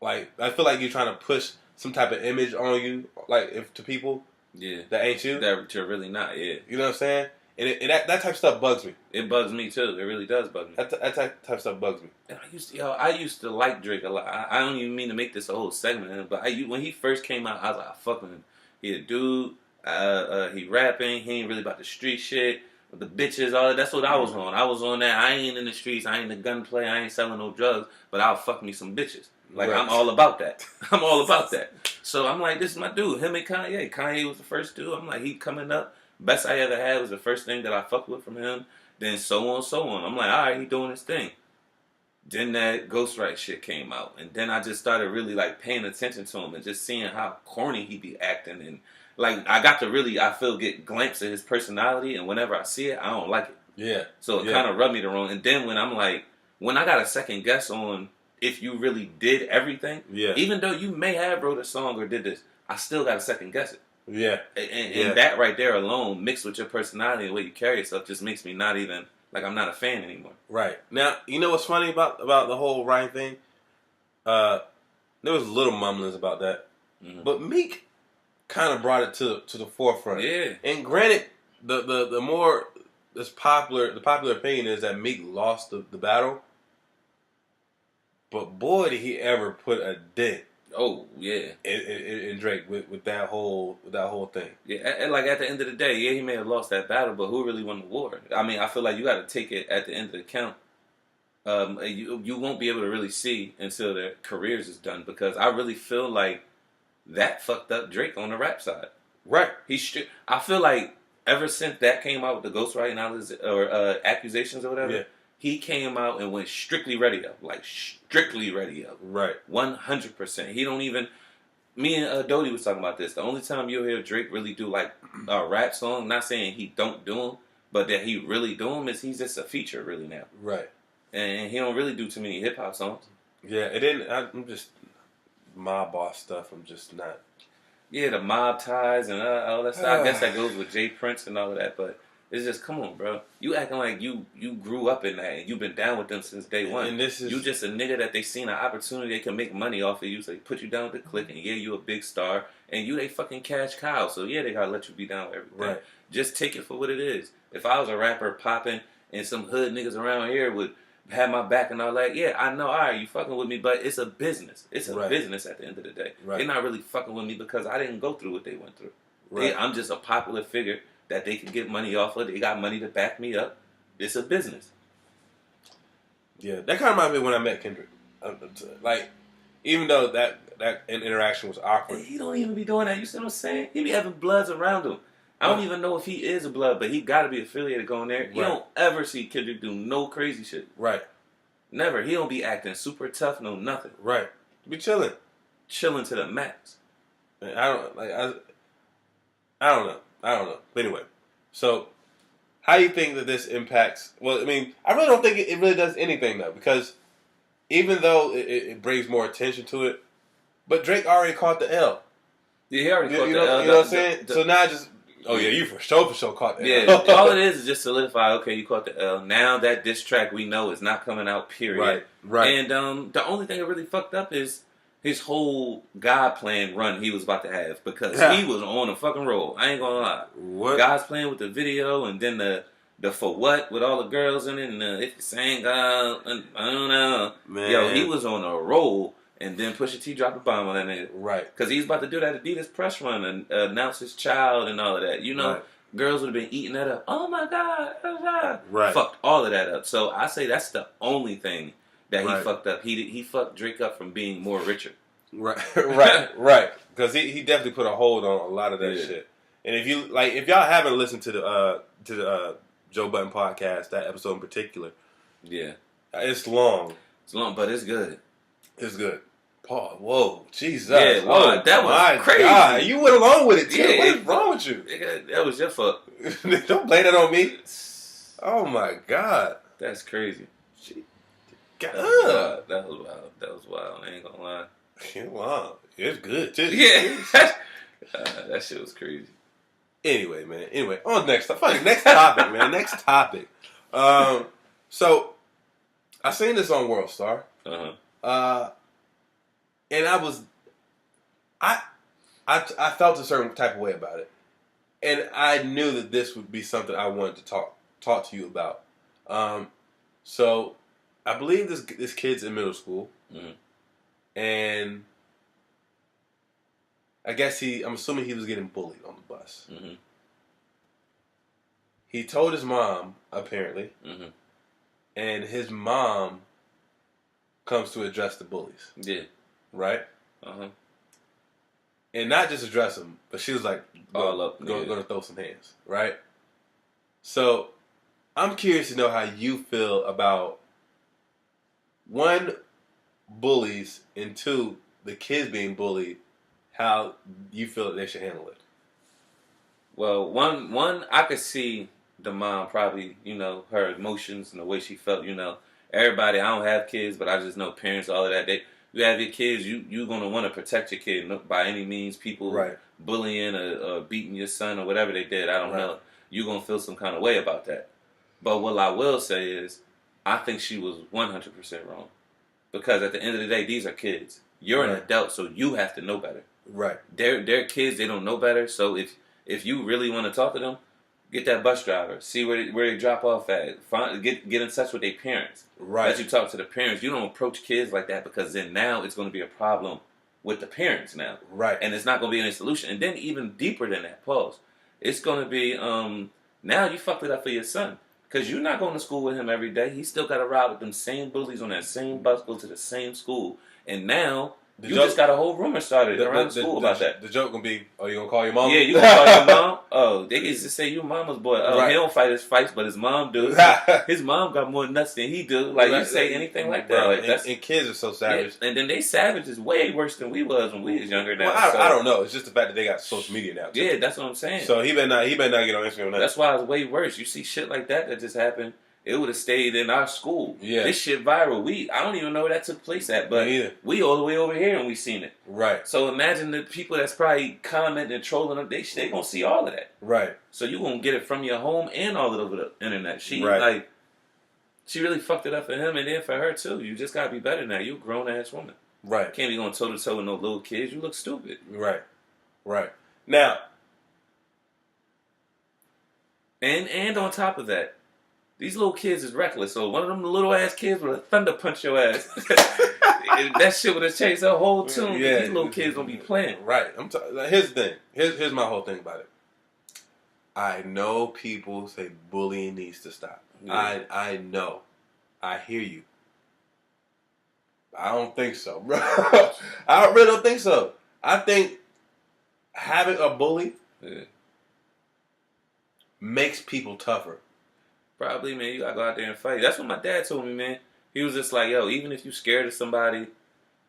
Like, I feel like you're trying to push some type of image on you, like, to people. Yeah, that ain't you. That you're really not. Yeah, you know what I'm saying. And that type of stuff bugs me. It bugs me too. It really does bug me. That type of stuff bugs me. And I used to like Drake a lot. I don't even mean to make this a whole segment, but when he first came out, I was like, I fuck with him. He a dude. He rapping. He ain't really about the street shit. The bitches, all that. That's what I was on. I was on that. I ain't in the streets. I ain't the gunplay. I ain't selling no drugs. But I'll fuck me some bitches. Like, I'm all about that. I'm all about that. So I'm like, this is my dude. Him and Kanye. Kanye was the first dude. I'm like, he coming up. Best I ever had was the first thing that I fucked with from him. Then so on. I'm like, all right, he doing his thing. Then that Ghostwrite shit came out. And then I just started really, like, paying attention to him and just seeing how corny he be acting. And, like, I got to really, I feel, get glimpses of his personality. And whenever I see it, I don't like it. Yeah. So it kind of rubbed me the wrong. And then when I'm like, when I got a second guess on if you really did everything, even though you may have wrote a song or did this, I still got to second guess it. Yeah. And that right there alone, mixed with your personality and the way you carry yourself, just makes me not even, like, I'm not a fan anymore. Right. Now, you know what's funny about the whole Ryan thing? There was little mumblings about that. Mm-hmm. But Meek kind of brought it to the forefront. Yeah. And granted, the more the popular opinion is that Meek lost the battle. But boy, did he ever put a dent. Oh yeah, in Drake with that whole thing. Yeah, and like at the end of the day, he may have lost that battle, but who really won the war? I mean, I feel like you got to take it at the end of the count. You won't be able to really see until their careers is done, because I really feel like that fucked up Drake on the rap side. Right. I feel like ever since that came out with the ghostwriting or accusations or whatever, he came out and went strictly radio, like strictly radio. Right. 100%. He don't even. Me and Dodie was talking about this. The only time you'll hear Drake really do like a rap song, not saying he don't do them, but that he really do them, is he's just a feature really now. Right. And he don't really do too many hip hop songs. Yeah, and then I'm just mob boss stuff. I'm just not. Yeah, the mob ties and all that stuff. I guess that goes with Jay Prince and all of that, but It's just, come on, bro. You acting like you grew up in that and you've been down with them since day one. And this is you just a nigga that they seen an opportunity they can make money off of you, so they put you down with the clique, and yeah, you a big star, and you they fucking cash cow, so yeah, they gotta let you be down with everything. Right. Just take it for what it is. If I was a rapper popping and some hood niggas around here would have my back and all that, yeah, I know, all right, you fucking with me, but it's a business. It's a business at the end of the day. Right. They're not really fucking with me because I didn't go through what they went through. Right. I'm just a popular figure that they can get money off of. They got money to back me up. It's a business. Yeah, that kind of reminds me when I met Kendrick. Like, even though that interaction was awkward. He don't even be doing that. You see what I'm saying? He be having bloods around him. I don't even know if he is a blood, but he got to be affiliated going there. You don't ever see Kendrick do no crazy shit. Right. Never. He don't be acting super tough, no nothing. Right. Be chilling. Chilling to the max. I don't know. But anyway, so how do you think that this impacts? Well, I mean, I really don't think it really does anything though, because even though it brings more attention to it, but Drake already caught the L. Yeah, he already caught the L. You know what I'm saying? So now just you for sure caught the L. Yeah, all it is just solidify. Okay, you caught the L. Now that diss track we know is not coming out. Period. Right. And the only thing that really fucked up is his whole God Plan run he was about to have, because he was on a fucking roll. I ain't gonna lie. What? God's Plan with the video, and then the For What with all the girls in it, and if you sang God, I don't know. Man. Yo, he was on a roll, and then Pusha T dropped a bomb on that nigga. Right. Because he's about to do that Adidas press run and announce his child and all of that. You know, girls would have been eating that up. Oh my God. Right. Fucked all of that up. So I say that's the only thing that he fucked up. He fucked Drake up from being more richer. Right. Right. Because he definitely put a hold on a lot of that shit. And if y'all haven't listened to the Joe Budden podcast, that episode in particular, it's long. It's long, but it's good. It's good. Paul, whoa, Jesus. Yeah, wow, that was crazy. God, you went along with it too. Yeah, what is wrong with you? That was your fault. Don't blame that on me. Oh my God. That's crazy. God. That was wild. That was wild. I ain't gonna lie. Wow. It's good too. Yeah. That shit was crazy. Anyway, man. On next topic, man. Next topic. So I seen this on World Star. And I felt a certain type of way about it. And I knew that this would be something I wanted to talk to you about. So I believe this kid's in middle school. Mm-hmm. And I guess I'm assuming he was getting bullied on the bus. Mm-hmm. He told his mom, apparently, and his mom comes to address the bullies. Yeah. Right? And not just address them, but she was like, going to throw some hands. Right? So, I'm curious to know how you feel about, one, bullies, and two, the kids being bullied, how you feel that they should handle it. Well, one, I could see the mom probably, her emotions and the way she felt, Everybody, I don't have kids, but I just know parents, all of that. You have your kids, you're going to want to protect your kid by any means. People bullying or beating your son or whatever they did, I don't know. You're going to feel some kind of way about that. But what I will say is, I think she was 100% wrong. Because at the end of the day, these are kids. You're an adult, so you have to know better. Right. They're kids, they don't know better. So if you really want to talk to them, get that bus driver. See where they drop off at. Get in touch with their parents. Right. Let you talk to the parents. You don't approach kids like that, because then now it's going to be a problem with the parents now. Right. And it's not going to be any solution. And then even deeper than that, pause. It's going to be, now you fucked it up for your son. Because you're not going to school with him every day. He still got to ride with them same bullies on that same bus, go to the same school. And now, just got a whole rumor started around school about that. The joke going to be, oh, you going to call your mom? Yeah, you going to call your mom? Oh, they used to say you mama's boy. Oh, he don't fight his fights, but his mom do. His mom got more nuts than he do. Like, you say anything like that. Like, and kids are so savage. Yeah, and then they savage is way worse than we was when we was younger now. Well, I don't know. It's just the fact that they got social media now, too. Yeah, that's what I'm saying. So he better not get on Instagram now. That's why it's way worse. You see shit like that just happened, it would have stayed in our school. Yeah. This shit viral. I don't even know where that took place at, but we all the way over here and we seen it. Right. So imagine the people that's probably commenting and trolling them, they gonna see all of that. Right. So you gonna get it from your home and all over the internet. She really fucked it up for him and then for her too. You just gotta be better now. You a grown ass woman. Right. You can't be going toe to toe with no little kids. You look stupid. Right. Right. Now. And on top of that, these little kids is reckless. So one of them little ass kids would have thunder punch your ass. That shit would have changed the whole tune. Yeah. These little kids gonna be playing. Right. Here's the thing. Here's my whole thing about it. I know people say bullying needs to stop. Yeah. I know. I hear you. I don't think so, bro. I really don't think so. I think having a bully makes people tougher. Probably, man. You gotta go out there and fight. That's what my dad told me, man. He was just like, yo, even if you scared of somebody,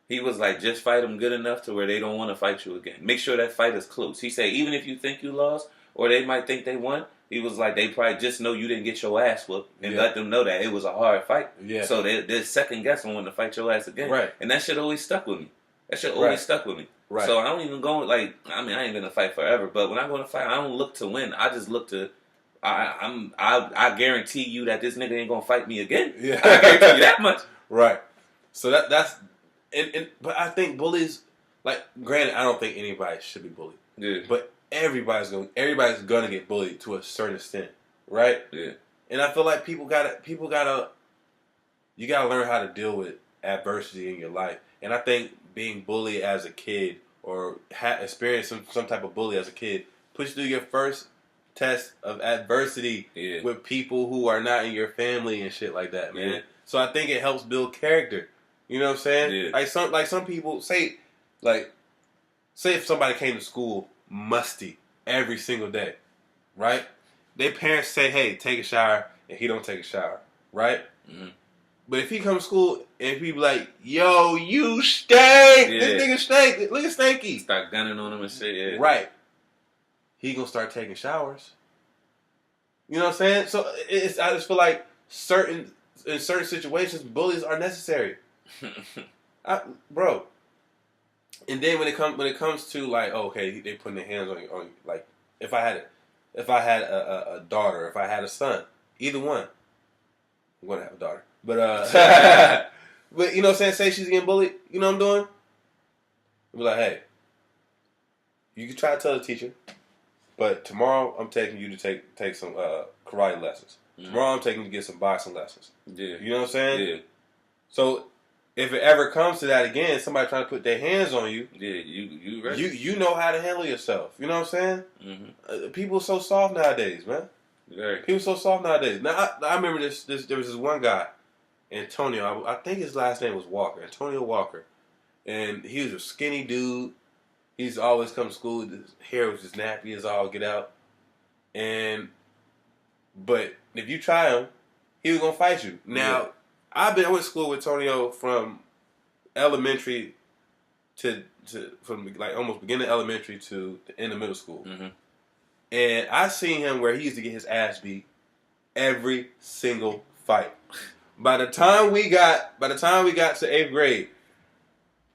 he was like, just fight them good enough to where they don't want to fight you again. Make sure that fight is close. He said, even if you think you lost or they might think they won, he was like, they probably just know you didn't get your ass whooped and let them know that it was a hard fight. Yeah. So they're second guessing wanting to fight your ass again. Right. And that shit always stuck with me. Stuck with me. Right. So I don't even go I ain't been in a fight forever, but when I go in a fight, I don't look to win. I just look to I guarantee you that this nigga ain't gonna fight me again. Yeah. I guarantee you that much. Right. So that's but I think bullies, like, granted, I don't think anybody should be bullied. Yeah. But everybody's gonna get bullied to a certain extent, right? Yeah. And I feel like you gotta learn how to deal with adversity in your life. And I think being bullied as a kid or experiencing some type of bully as a kid puts you through your first test of adversity with people who are not in your family and shit like that, man. Yeah. So I think it helps build character. You know what I'm saying? Yeah. Like some people say if somebody came to school musty every single day, right? Their parents say, "Hey, take a shower," and he don't take a shower, right? Mm-hmm. But if he come to school and he be like, "Yo, you stink! Yeah. This nigga stink! Look at Stanky!" Start gunning on him and shit. Yeah. Right. He gonna start taking showers. You know what I'm saying? So I just feel like in certain situations, bullies are necessary, bro. And then when it comes to like, okay, they putting their hands on you, like if I had a daughter, if I had a son, either one, I'm gonna have a daughter, but but you know what I'm saying? Say she's getting bullied, you know what I'm doing? I'll be like, hey, you can try to tell the teacher, but tomorrow I'm taking you to take some karate lessons. Mm-hmm. Tomorrow I'm taking you to get some boxing lessons. Yeah, you know what I'm saying? Yeah. So if it ever comes to that again, somebody trying to put their hands on you, you right. You know how to handle yourself. You know what I'm saying? Mm-hmm. People are so soft nowadays, man. Very. People are so soft nowadays. Now I remember there was this one guy, Antonio. I think his last name was Walker. Antonio Walker, and he was a skinny dude. He's always come to school. His hair was just nappy as all get out, but if you try him, he was gonna fight you. Now. I went to school with Antonio from elementary from like almost beginning of elementary to the end of middle school. Mm-hmm. And I seen him where he used to get his ass beat every single fight. By the time we got to 8th grade,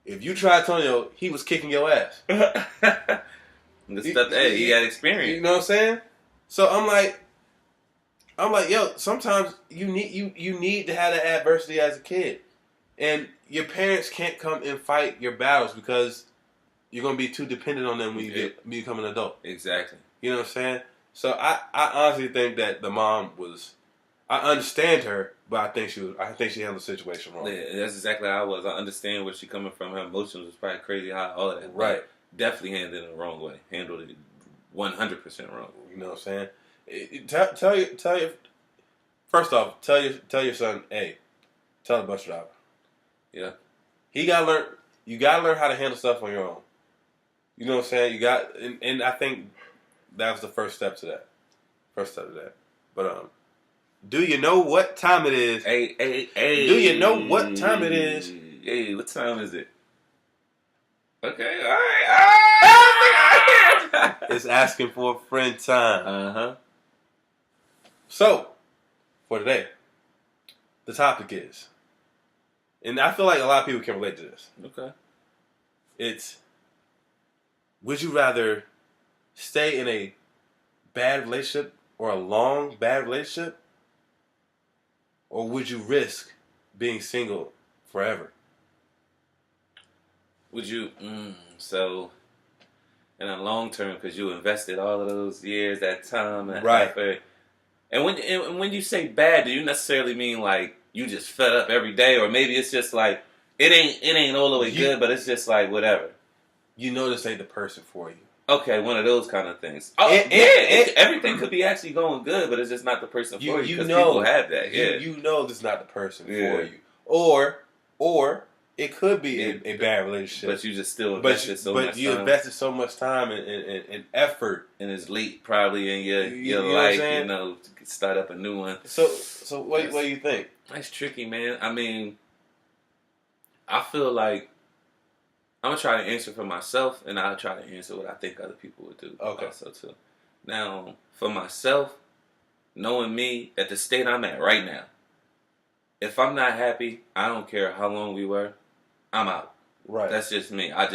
if you tried Antonio, he was kicking your ass. He had experience. You know what I'm saying? So I'm like, yo, sometimes you need to have that adversity as a kid. And your parents can't come and fight your battles because you're going to be too dependent on them when you become an adult. Exactly. You know what I'm saying? So I honestly think that the mom I understand her, but I think she handled the situation wrong. Yeah, that's exactly how I was. I understand where she's coming from. Her emotions was probably crazy high, all of that. Right. Definitely handled it the wrong way. Handled it 100% wrong. You know what I'm saying? Tell your first off, tell your son, hey, tell the bus driver. Yeah. You gotta learn how to handle stuff on your own. You know what I'm saying? And I think that was the first step to that. But do you know what time it is? Hey. Do you know what time it is? Hey, what time is it? Okay, all right. It's asking for a friend time. Uh-huh. So, for today, the topic is, and I feel like a lot of people can relate to this. Okay. It's, would you rather stay in a bad relationship or a long bad relationship, or would you risk being single forever? Would you? So, in a long term, because you invested all of those years, that time, that effort. And when you say bad, do you necessarily mean like you just fed up every day, or maybe it's just like it ain't all the way good, but it's just like whatever. You know this ain't the person for you. Okay, one of those kind of things. Oh, everything could be actually going good, but it's just not the person for you. Because people have that. Yeah, you know this is not the person for you, or it could be a bad relationship, but you just still invested so much time. But you invested so much time and effort, and it's late probably in your life, to start up a new one. So what do you think? That's tricky, man. I mean, I feel like I'm gonna try to answer for myself, and I'll try to answer what I think other people would do. Okay. Also too. Now, for myself, knowing me at the state I'm at right now, if I'm not happy, I don't care how long we were, I'm out. Right. That's just me. I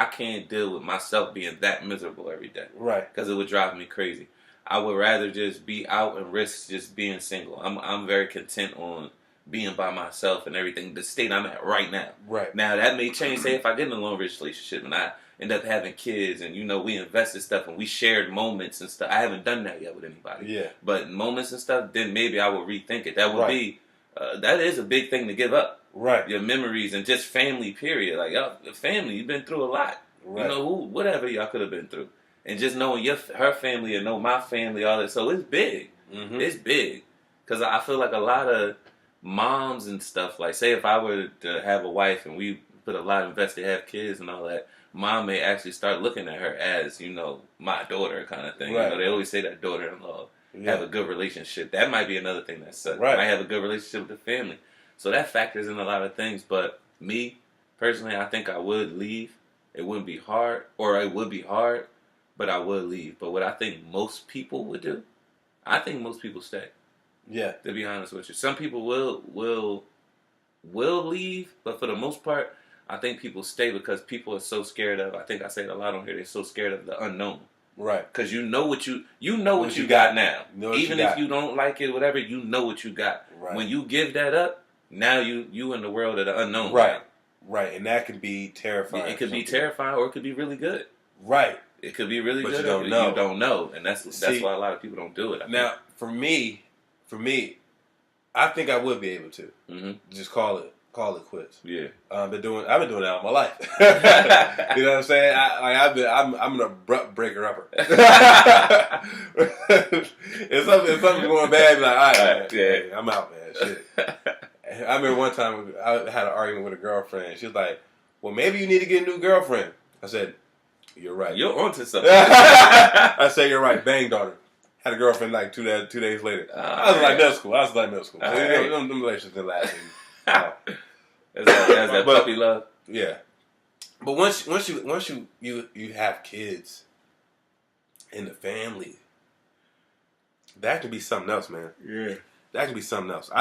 can't deal with myself being that miserable every day. Right. Because it would drive me crazy. I would rather just be out and risk just being single. I'm very content on being by myself and everything. The state I'm at right now. Right. Now that may change. Say if I get in a long relationship and I end up having kids, and we invested stuff and we shared moments and stuff. I haven't done that yet with anybody. Yeah. But moments and stuff, then maybe I will rethink it. That would be. That is a big thing to give up. Right. Your memories and just family, period. Like, the family, you've been through a lot. Right. Whatever y'all could have been through. And just knowing her family and know my family, all that. So it's big. Mm-hmm. It's big. Because I feel like a lot of moms and stuff, like, say if I were to have a wife and we put a lot invested, have kids and all that, mom may actually start looking at her as, my daughter kind of thing. Right. They always say that daughter-in-law have a good relationship. That might be another thing that sucks. Right. I have a good relationship with the family. So that factors in a lot of things. But me, personally, I think I would leave. It wouldn't be hard, or it would be hard, but I would leave. But what I think most people would do, I think most people stay. Yeah. To be honest with you. Some people will leave, but for the most part, I think people stay because people are so scared of, I think I say it a lot on here, they're so scared of the unknown. Right. Because you know what you got now. Even if you don't like it, whatever, you know what you got. Right. When you give that up, now you in the world of the unknown. Right. Right. And that can be terrifying. It could be terrifying, or it could be really good. Right. It could be really but good. You don't know. You don't know, and that's why a lot of people don't do it. Now, for me, I think I would be able to just call it quits. Yeah. I've been doing that all my life. You know what I'm saying? I'm an abrupt breaker upper. if something's going bad, be like, all right, man, I'm out, man. Shit. I remember one time I had an argument with a girlfriend. She was like, "Well, maybe you need to get a new girlfriend." I said, "You're right. You're onto something." I said, "You're right." Bang, daughter. Had a girlfriend like 2 days later. I was like middle school. Them relationships didn't last. That's that puppy love. Yeah. But once you have kids in the family, that can be something else, man. Yeah. That can be something else.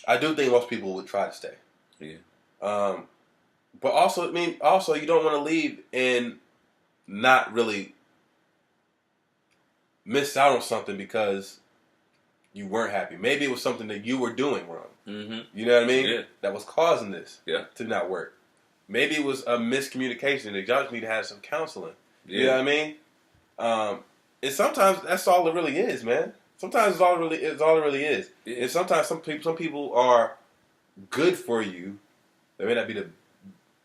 I do think most people would try to stay. Yeah. But also you don't want to leave and not really miss out on something because you weren't happy. Maybe it was something that you were doing wrong. Mm-hmm. You know what I mean? Yeah. That was causing this to not work. Maybe it was a miscommunication that y'all just need to have some counseling. Yeah. You know what I mean? And sometimes that's all it really is, man. Sometimes it's all it really is. Yeah. And sometimes some people are good for you. They may not be the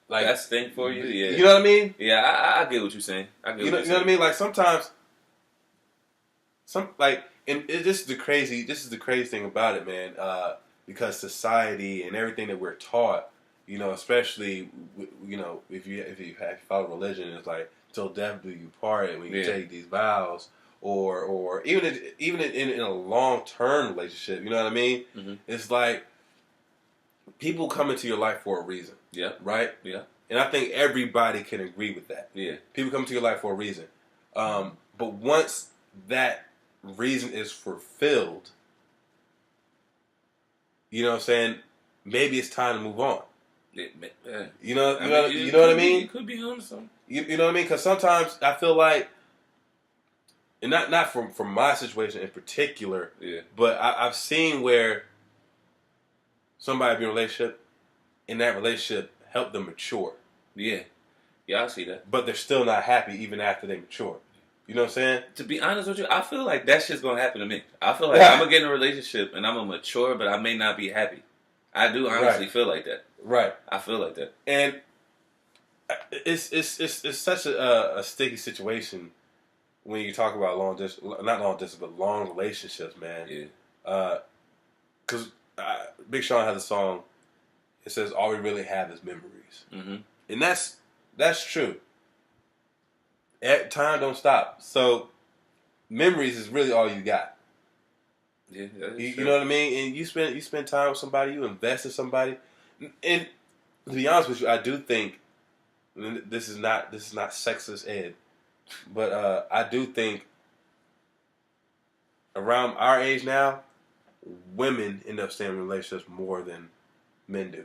best thing for you. Yeah. You know what I mean? Yeah, I get what you're saying. You know what I mean? Like sometimes, and this is the crazy thing about it, man. Because society and everything that we're taught, especially if you follow religion, it's like till death do you part when you take these vows, or even in a long term relationship, you know what I mean? Mm-hmm. It's like people come into your life for a reason. Yeah. Right? Yeah. And I think everybody can agree with that. Yeah. People come to your life for a reason. But once that reason is fulfilled, you know what I'm saying? Maybe it's time to move on. Yeah. You know what I mean? It could be on something. You know what I mean? Because sometimes I feel like, and not from my situation in particular, but I've seen where somebody be in a relationship, and that relationship helped them mature. Yeah, I see that. But they're still not happy even after they mature. You know what I'm saying? To be honest with you, I feel like that shit's gonna happen to me. I feel like I'm gonna get in a relationship and I'm gonna mature, but I may not be happy. I do honestly feel like that. Right. I feel like that. And it's such a sticky situation when you talk about not long distance, but long relationships, man. Yeah. Because Big Sean has a song. It says, "All we really have is memories," and that's true. Time don't stop, so memories is really all you got. Yeah, you know what I mean. And you spend time with somebody, you invest in somebody, and to be honest with you, I do think this is not sexist, Ed, but I do think around our age now, women end up staying in relationships more than men do.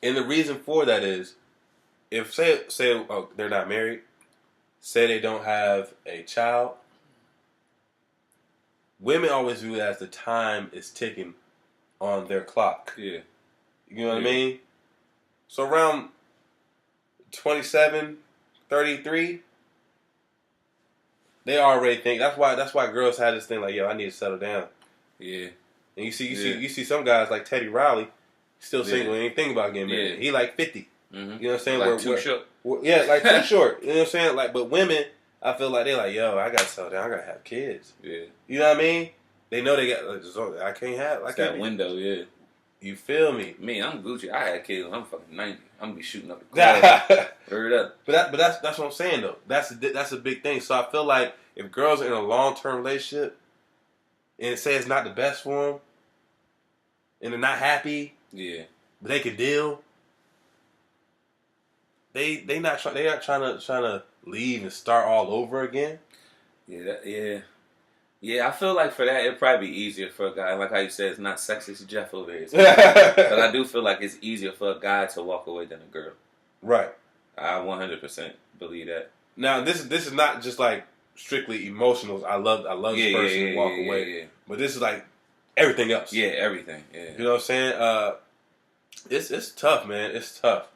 And the reason for that is, if say they're not married, say they don't have a child, women always view it as the time is ticking on their clock. Yeah. You know what I mean? So around 27, 33, they already think that's why girls have this thing like, yo, I need to settle down. Yeah. And you see some guys like Teddy Riley, still single, and ain't thinking about getting married. Yeah. He like 50. You know what I'm saying? Like too short. Yeah, like too short. You know what I'm saying? Like, but women, I feel like they're like, yo, I gotta settle down. I gotta have kids. Yeah. You know what I mean? They know they got. I can't have. It's that window. Yeah. You feel me? Me, I'm Gucci. I had kids when I'm fucking 90. I'm gonna be shooting up the club. Word up. But that's what I'm saying though. That's a big thing. So I feel like if girls are in a long-term relationship and say it's not the best for them, and they're not happy, but they can deal. They not trying to leave and start all over again. Yeah, I feel like for that it'd probably be easier for a guy. Like how you said, it's not sexist Jeff over here. But I do feel like it's easier for a guy to walk away than a girl. Right. I 100% believe that. Now this is not just like strictly emotional. I love this person and walk away. Yeah. But this is like everything else. Yeah, everything. Yeah. You know what I'm saying? It's tough, man. It's tough.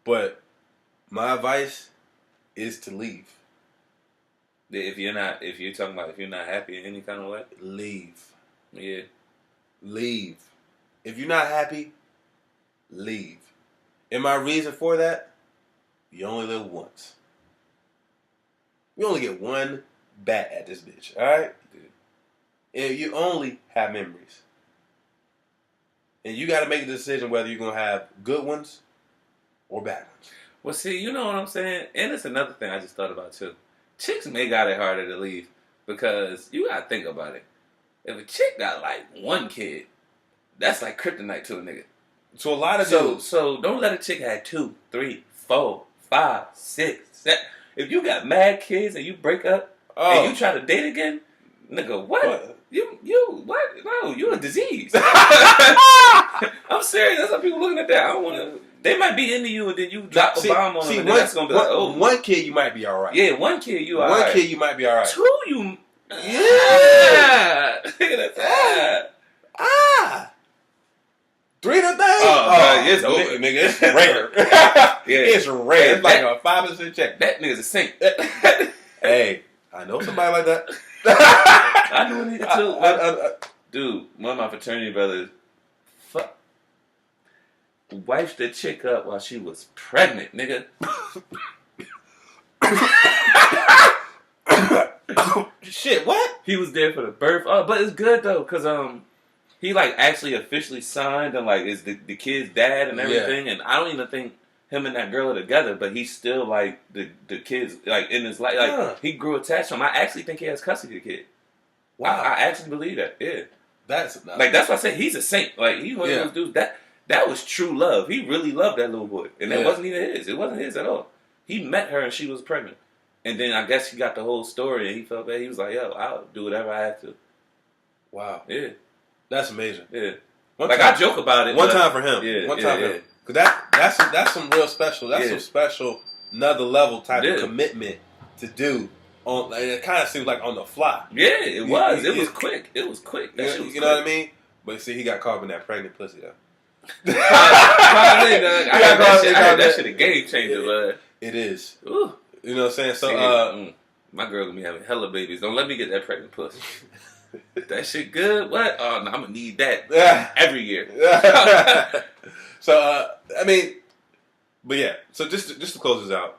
But my advice is to leave. If you're not happy in any kind of way, leave. Yeah. Leave. If you're not happy, leave. And my reason for that, you only live once. You only get one bat at this bitch, alright? And you only have memories. And you gotta make a decision whether you're gonna have good ones or bad ones. Well, see, you know what I'm saying? And it's another thing I just thought about too. Chicks may got it harder to leave because you gotta think about it. If a chick got like one kid, that's like kryptonite to a nigga. So a lot of dudes. So don't let a chick have 2, 3, 4, 5, 6, 7. If you got mad kids and you break up and you try to date again, nigga, what? You what? No, you a disease. I'm serious. That's how people looking at that. I don't want to. They might be into you and then you drop a bomb on them and that's gonna be like, oh. One kid you might be alright. Yeah, one kid you alright. One kid you might be alright. 2 you. Yeah. Look at that. 3 the thing. Oh, it's over, nigga. It's rare. It's rare. It's like a 5% check. That nigga's a saint. Hey, I know somebody like that. I knew a nigga too. Dude, one of my fraternity brothers wiped the chick up while she was pregnant, nigga. Shit, what? He was there for the birth. Oh, but it's good though, cause he like actually officially signed and like is the kid's dad and everything. And I don't even think him and that girl are together, but he's still like the kid's like in his life. Like he grew attached to him. I actually think he has custody of the kid. Wow, I actually believe that. Yeah, that's why I say he's a saint. Like he's one of those dudes that was true love. He really loved that little boy, and that wasn't even his. It wasn't his at all. He met her and she was pregnant, and then I guess he got the whole story and he felt bad. He was like, "Yo, I'll do whatever I have to." Wow. Yeah. That's amazing. Yeah. One like time, I joke about it. One time for him. Yeah. One time for him. Cause that's some real special. That's some special another level type of commitment to do. On like, it kind of seems like on the fly. Yeah, it was. It was quick. It was quick. That shit was you know what I mean? But see, he got caught in that pregnant pussy though. Probably, that shit a game changer, but it is. Ooh. You know what I'm saying? So my girl gonna be having hella babies. Don't let me get that pregnant pussy. That shit good? What? Oh, no, I'm gonna need that every year. So I mean, but yeah. So just to close this out,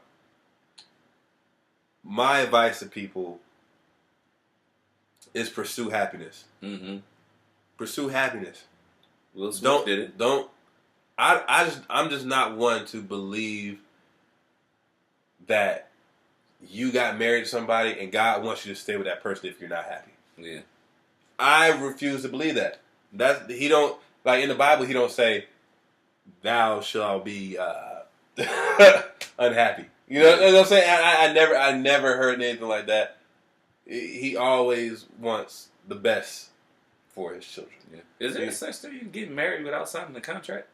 my advice to people is pursue happiness. Mm-hmm. Pursue happiness. Will Smith did it. I'm just not one to believe that you got married to somebody and God wants you to stay with that person if you're not happy. Yeah. I refuse to believe that. He don't, like in the Bible, he don't say, "Thou shalt be unhappy." You know what I'm saying? I never heard anything like that. He always wants the best for his children. Yeah. Is there such thing you get married without signing the contract?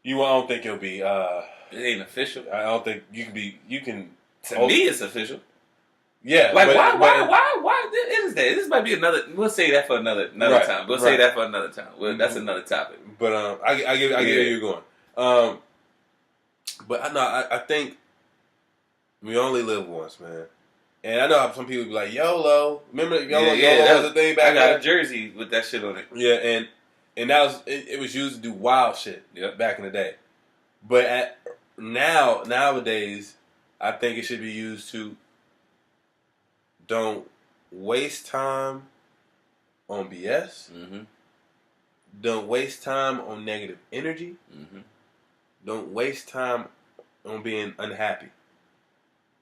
I don't think it'll be. It ain't official. I don't think you can be. You can. To me, it's official. Yeah. Like why is that? This might be another. We'll say that for another right, time. We'll say that for another time. That's another topic. But I get where you're going. But I think we only live once, man. And I know how some people be like, YOLO. Remember YOLO? YOLO was a thing back then? I got a jersey with that shit on it. Yeah, and that was it was used to do wild shit back in the day. But nowadays, I think it should be used to don't waste time on BS. Mm-hmm. Don't waste time on negative energy. Mm-hmm. Don't waste time on being unhappy.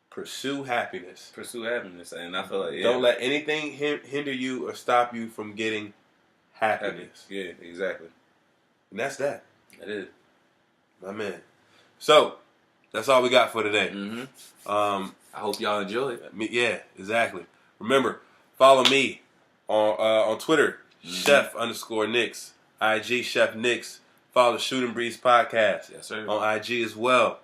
Pursue happiness. Pursue happiness, and I feel like don't let anything hinder you or stop you from getting happiness. Yeah, exactly. And that's that. That is, my man. So that's all we got for today. Mm-hmm. I hope y'all enjoyed. Yeah, exactly. Remember, follow me on Twitter, Chef_Nix, IG Chef Nix. Follow the Shoot and Breeze podcast. Yes, sir. On IG as well.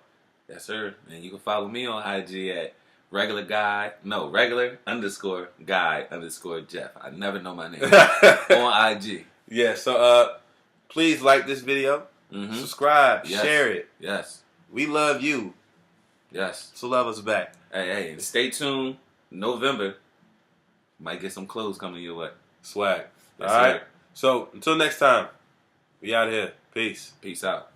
Yes, sir. And you can follow me on IG at regular_guy_Jeff. I never know my name. On IG. Yeah, so please like this video. Mm-hmm. Subscribe. Yes. Share it. Yes. We love you. Yes. So love us back. Hey, and stay tuned. November. Might get some clothes coming your way. Swag. Yes, all right. So until next time, we out here. Peace. Peace out.